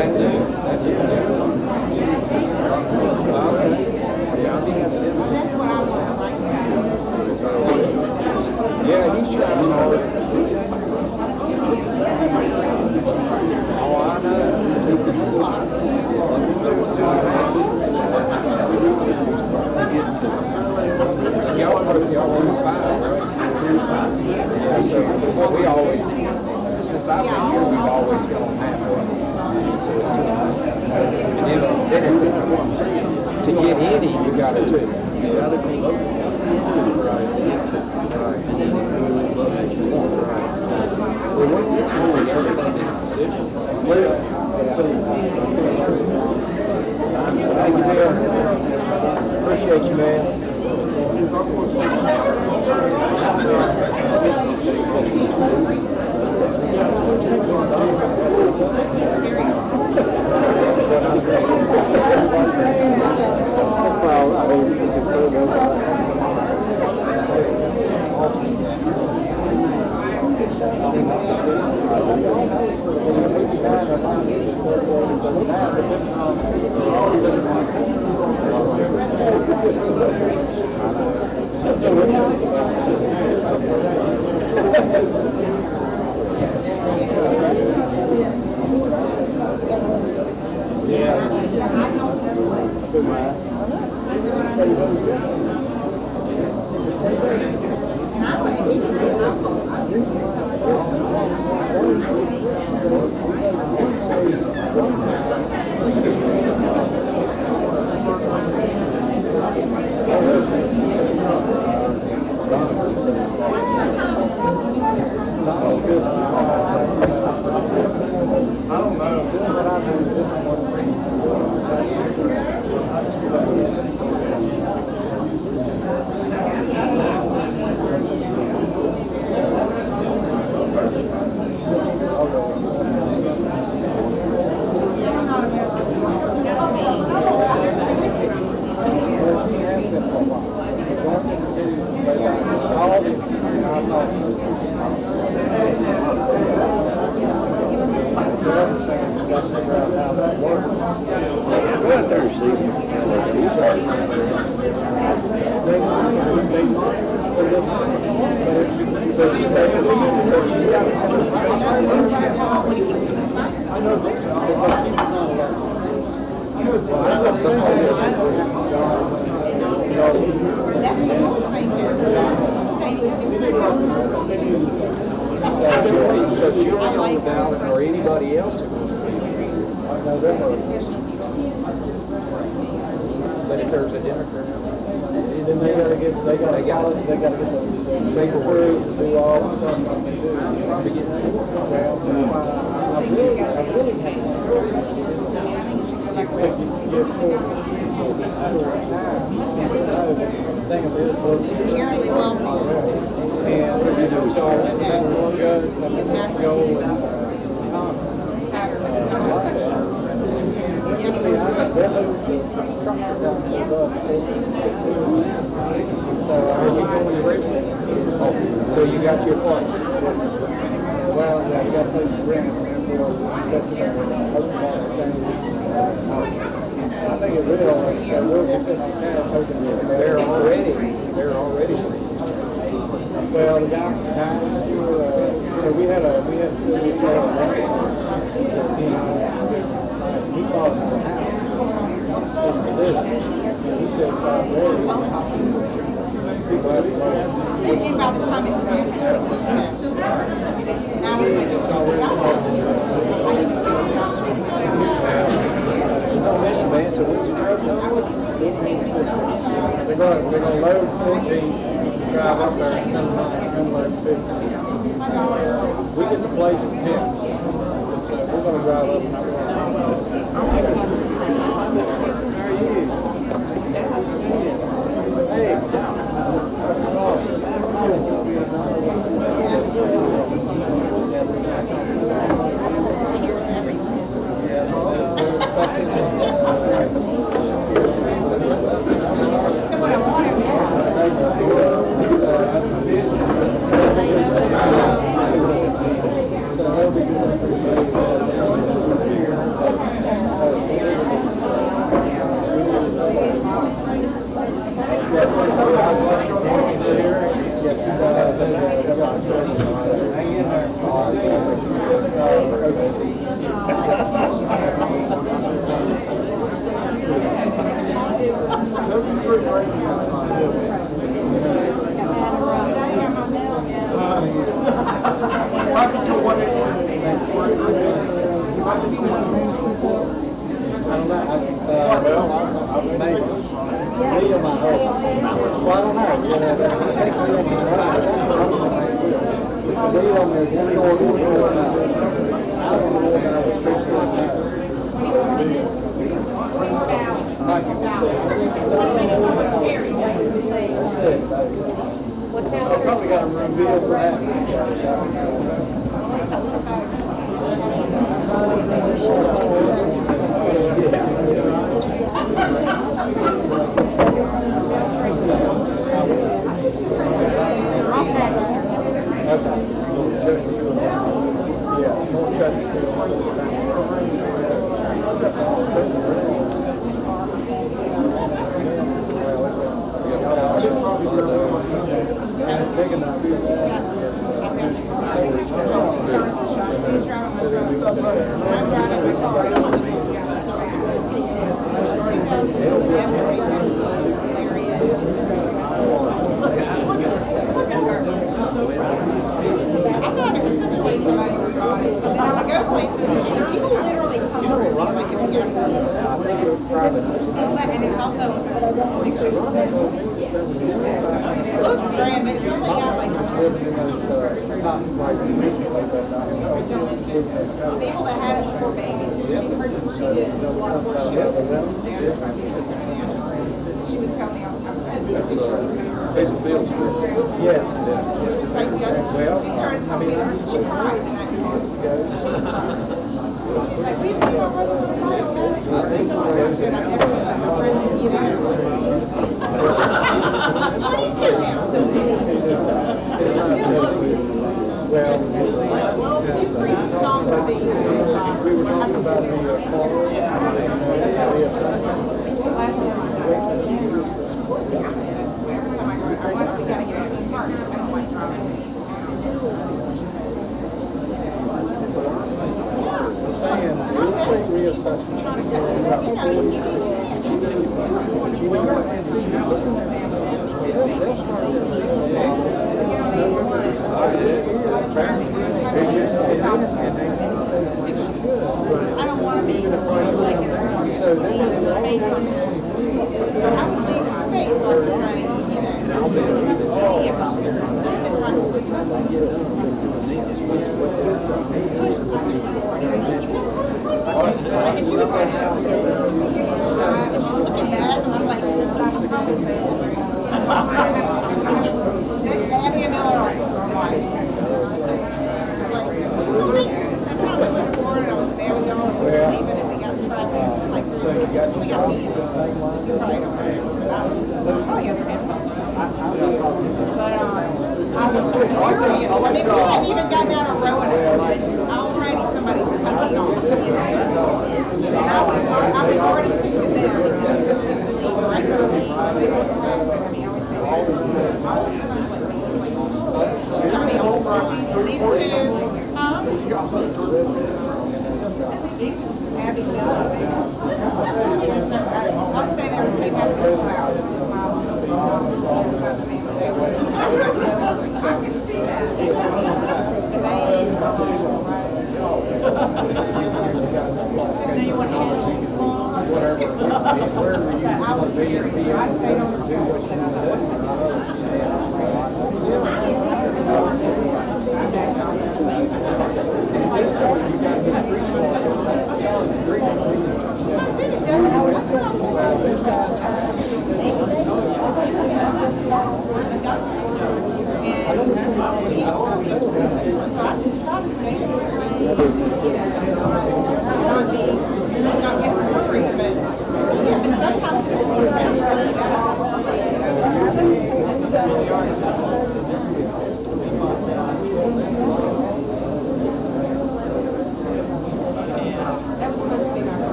That's what I want right now. Yeah, he's trying hard. Oh, I know. It's a lot. Y'all want to five, right? Yeah, so we always, since I've been here, we've always gone halfway. So it's then it's to get any, you got to two. You got to be local. Right. Well, what's the position? Well, thank you, man. Appreciate you, man. Or anybody else that wants to be here. But if there's a Democrat, then they gotta get the paperwork to do all the stuff that they do. Probably get Yearly welfare. And we do start one judge, go so you got your point. Well, yeah, you got to pay the rent. I think it will get on They're already. Well, the guy, we had he called the house. He said, And by the time it was in, now it's like, they're gonna load 15, drive up there and unload 15. We get the place at 10. We're gonna drive up and how are you? Hey. Probably got a room video for that.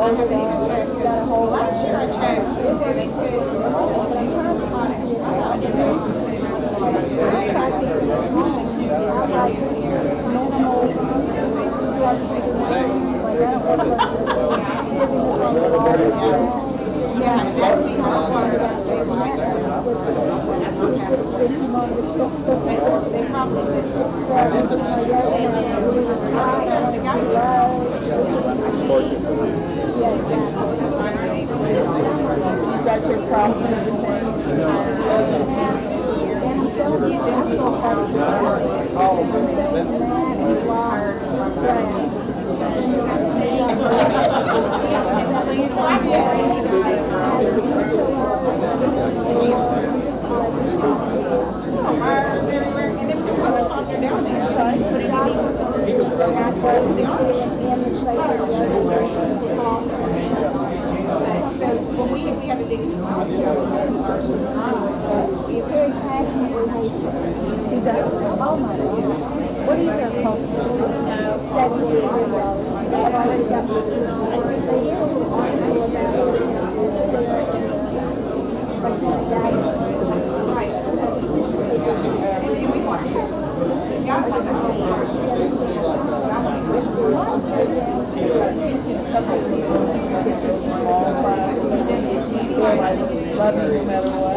haven't even checked. Last year I checked, and they said, yeah, that's the hard part about the weather. That's what happens. They probably missed it. You've got your problems and things. Well, we had to dig it out. What are you going to call love you no matter what.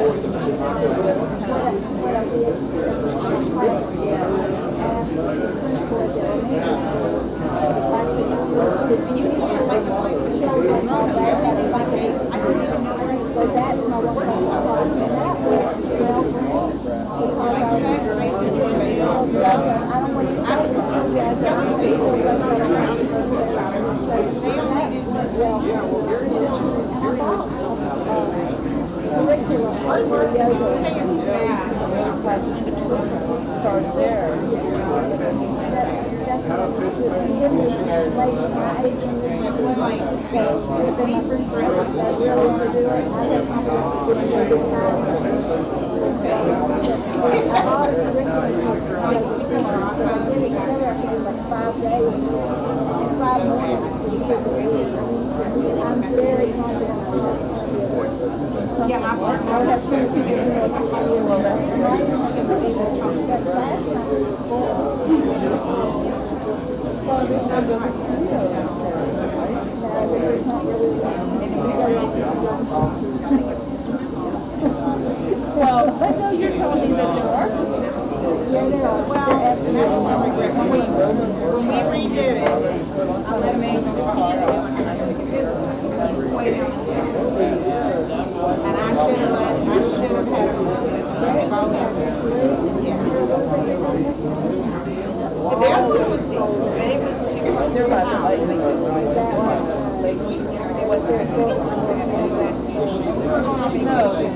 And you can't like the place is still so wrong, but everything like this, I don't even know where to say that. And that way, like text, they just want to be on stuff. I don't want to, it's got to be. They only do Start there. Yeah, my partner. Well, but no, you're telling me that there are. Well, that's my regret. When we redid it, I let him in because his was way down the hill. And I should have had him. Yeah. The other one was deep, but it was too close to the house. What they're doing was going to have that. We were going on vacation.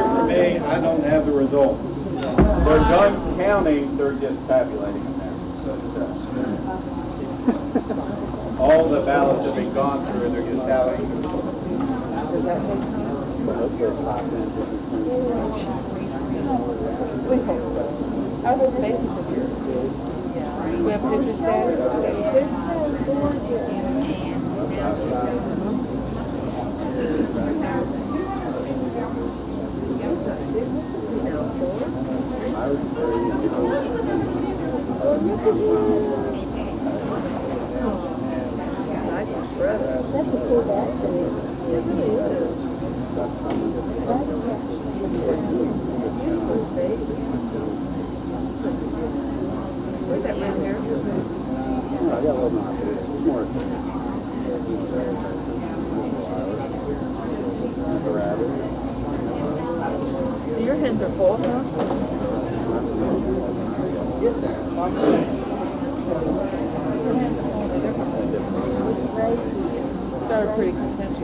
For me, I don't have the results. They're done counting, they're just tabulating them now. All the ballots have been gone through, they're just tallying the results. I will make it for you. We have pictures That's a cool basket. It really is. Where's that red hair? I got a little more. Your hands are full, huh? Started pretty contentious.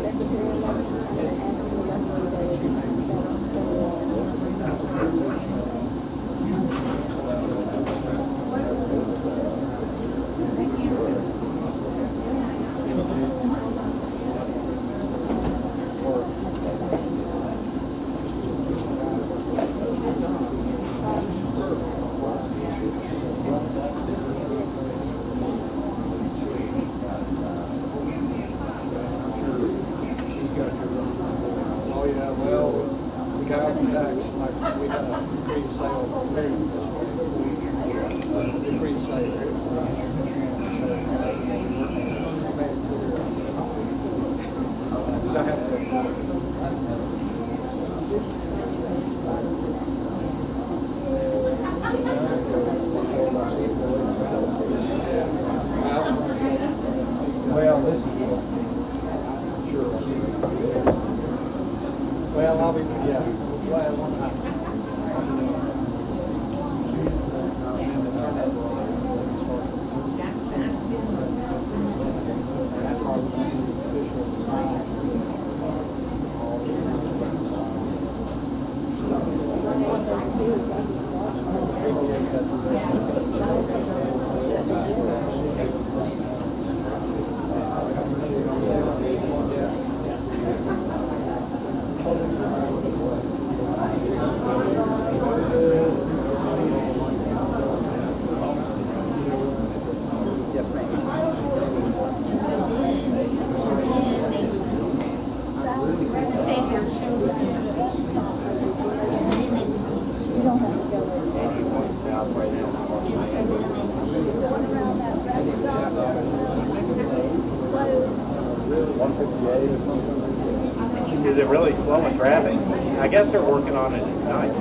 property tax, like we had a free sale, free sale. Well, this is sure. Well, I'll be, yeah. Is it really slowing traffic? I guess they're working on it at night.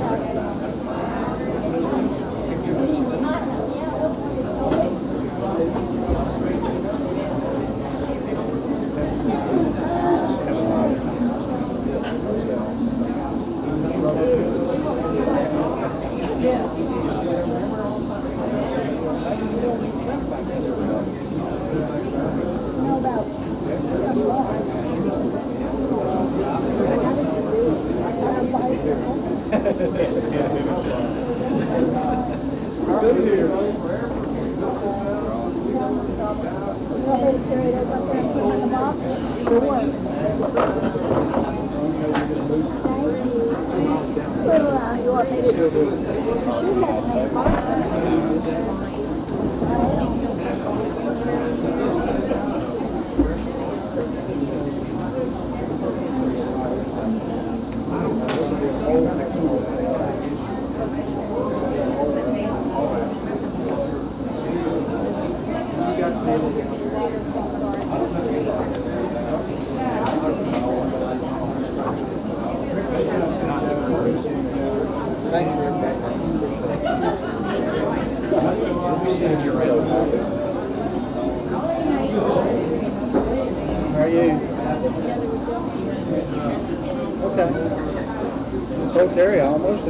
Area, I almost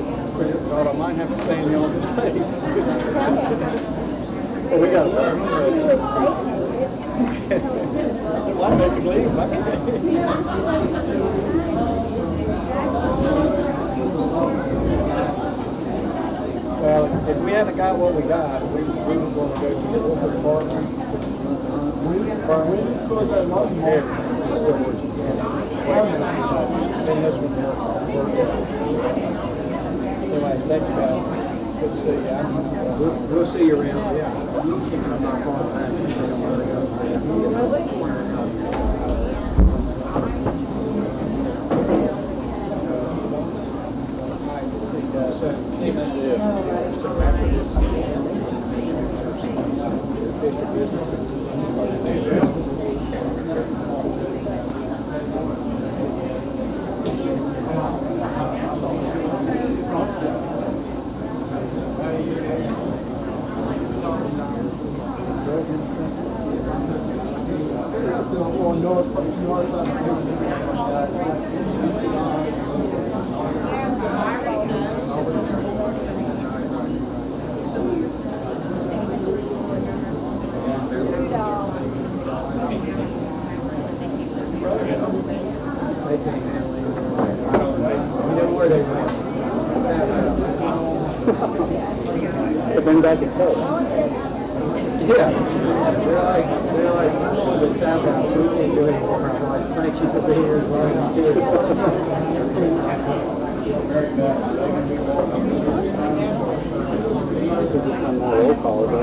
thought I might have to stay in the old place. Well, we got I'll make you leave. Well, if we hadn't got what we got, we were going to go to the local department. When's supposed to have We'll see you around. Yeah. I'm not far behind. Bring back a coat. Yeah. They're like the South House. We can't do anymore. I'm like, thank you for being here as long as you did. This is just on my roll call, but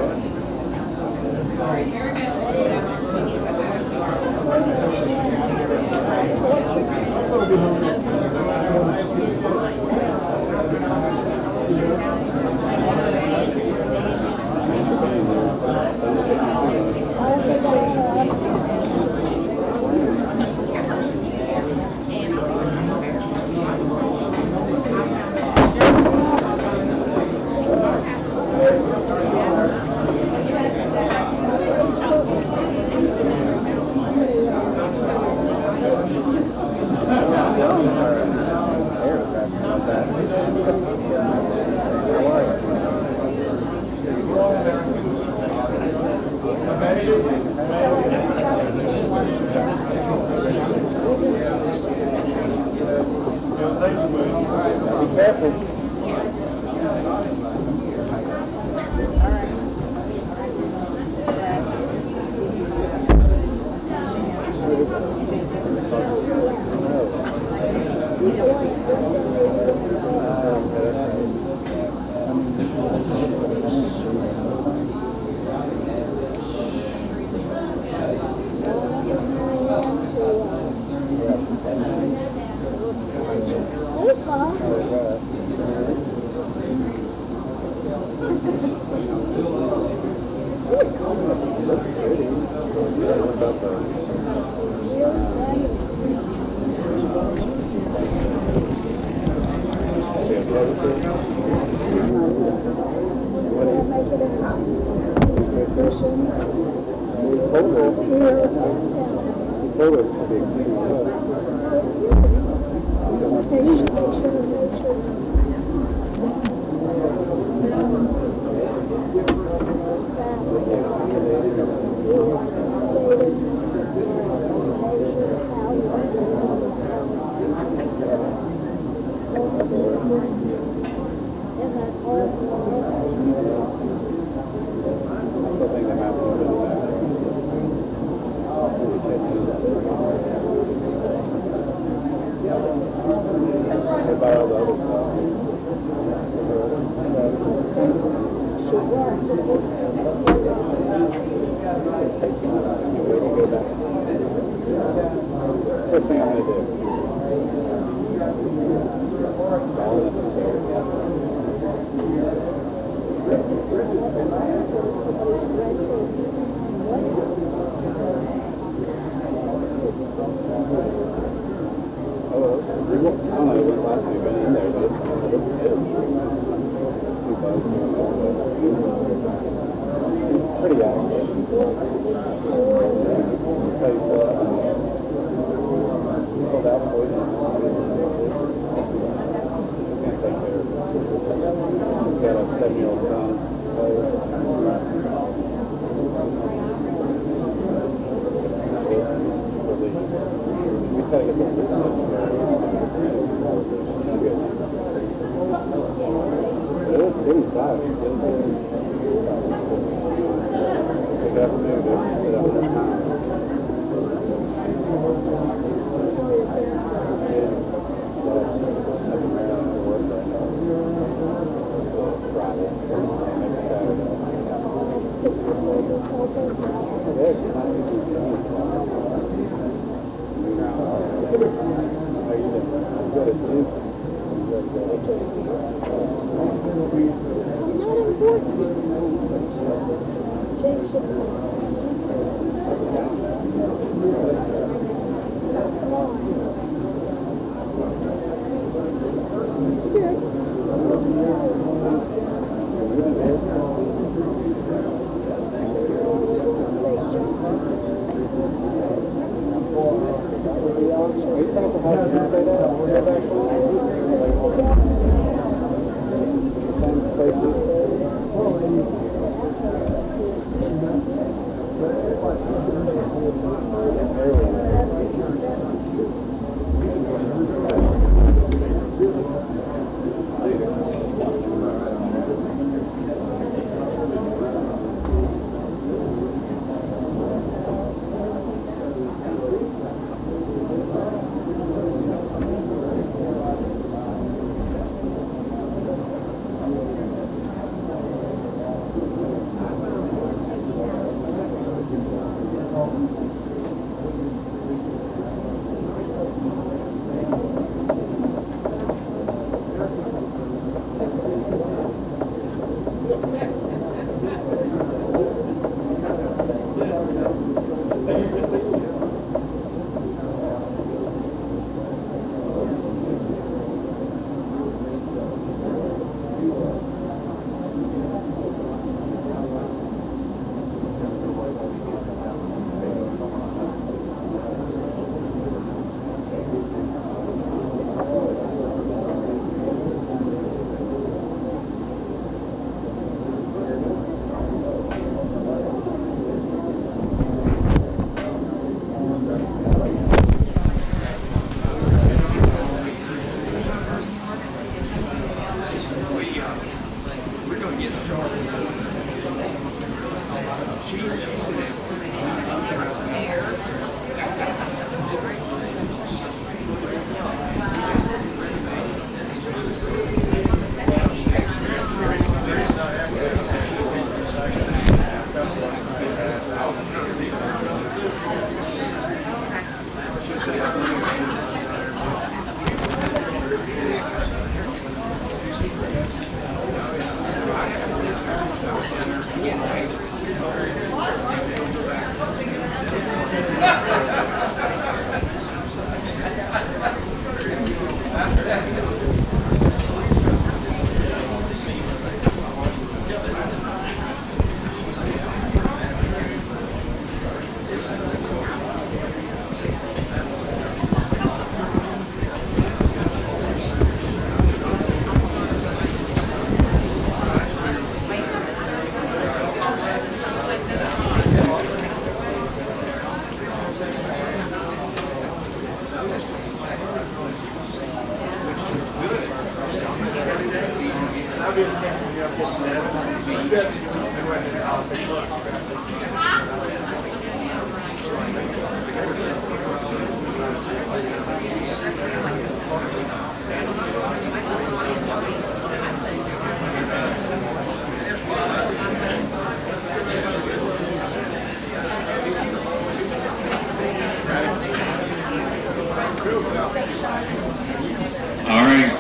All right.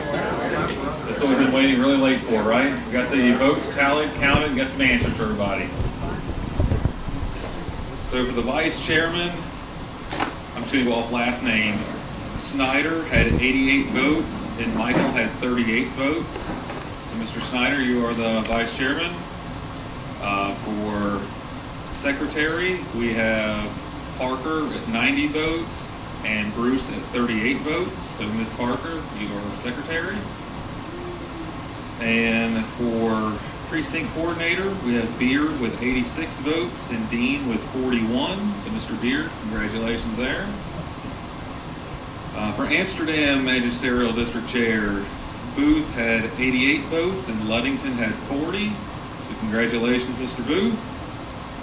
That's what we've been waiting really late for, right? We got the votes tallied, counted, and got some answers for everybody. So for the vice chairman, I'm just going to go off last names. Snyder had 88 votes, and Michael had 38 votes. So Mr. Snyder, you are the vice chairman. For secretary, we have Parker at 90 votes, and Bruce at 38 votes. So Ms. Parker, you are secretary. And for precinct coordinator, we have Beard with 86 votes and Dean with 41. So Mr. Beard, congratulations there. For Amsterdam Magisterial District Chair, Booth had 88 votes and Ludington had 40. So congratulations, Mr. Booth.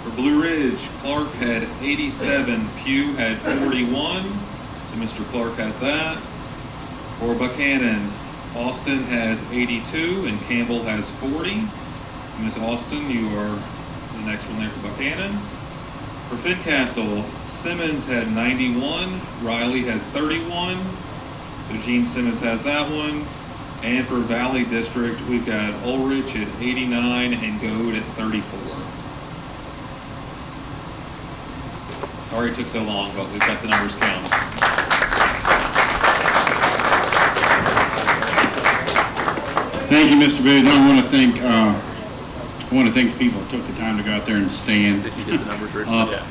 For Blue Ridge, Clark had 87, Pugh had 41. So Mr. Clark has that. For Buchanan, Austin has 82 and Campbell has 40. Ms. Austin, you are the next one there for Buchanan. For Fincastle, Simmons had 91, Riley had 31. So Gene Simmons has that one. And for Valley District, we've got Ulrich at 89 and Goad at 34. Sorry it took so long, but we've got the numbers counted. Thank you, Mr. Booth. I want to thank the people that took the time to go out there and stand. Did you get the numbers written? Yeah.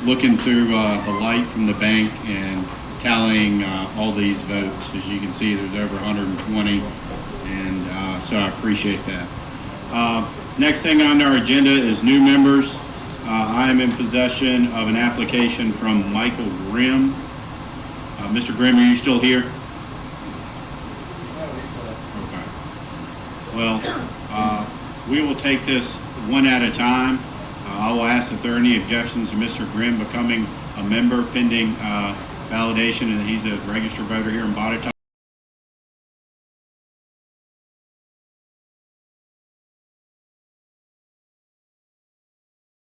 Looking through the light from the bank and tallying all these votes. As you can see, there's over 120, and so I appreciate that. Next thing on our agenda is new members. I am in possession of an application from Michael Grimm. Mr. Grimm, are you still here? Okay. Well, we will take this one at a time. I will ask if there are any objections to Mr. Grimm becoming a member pending validation, and he's a registered voter here in Botetourt.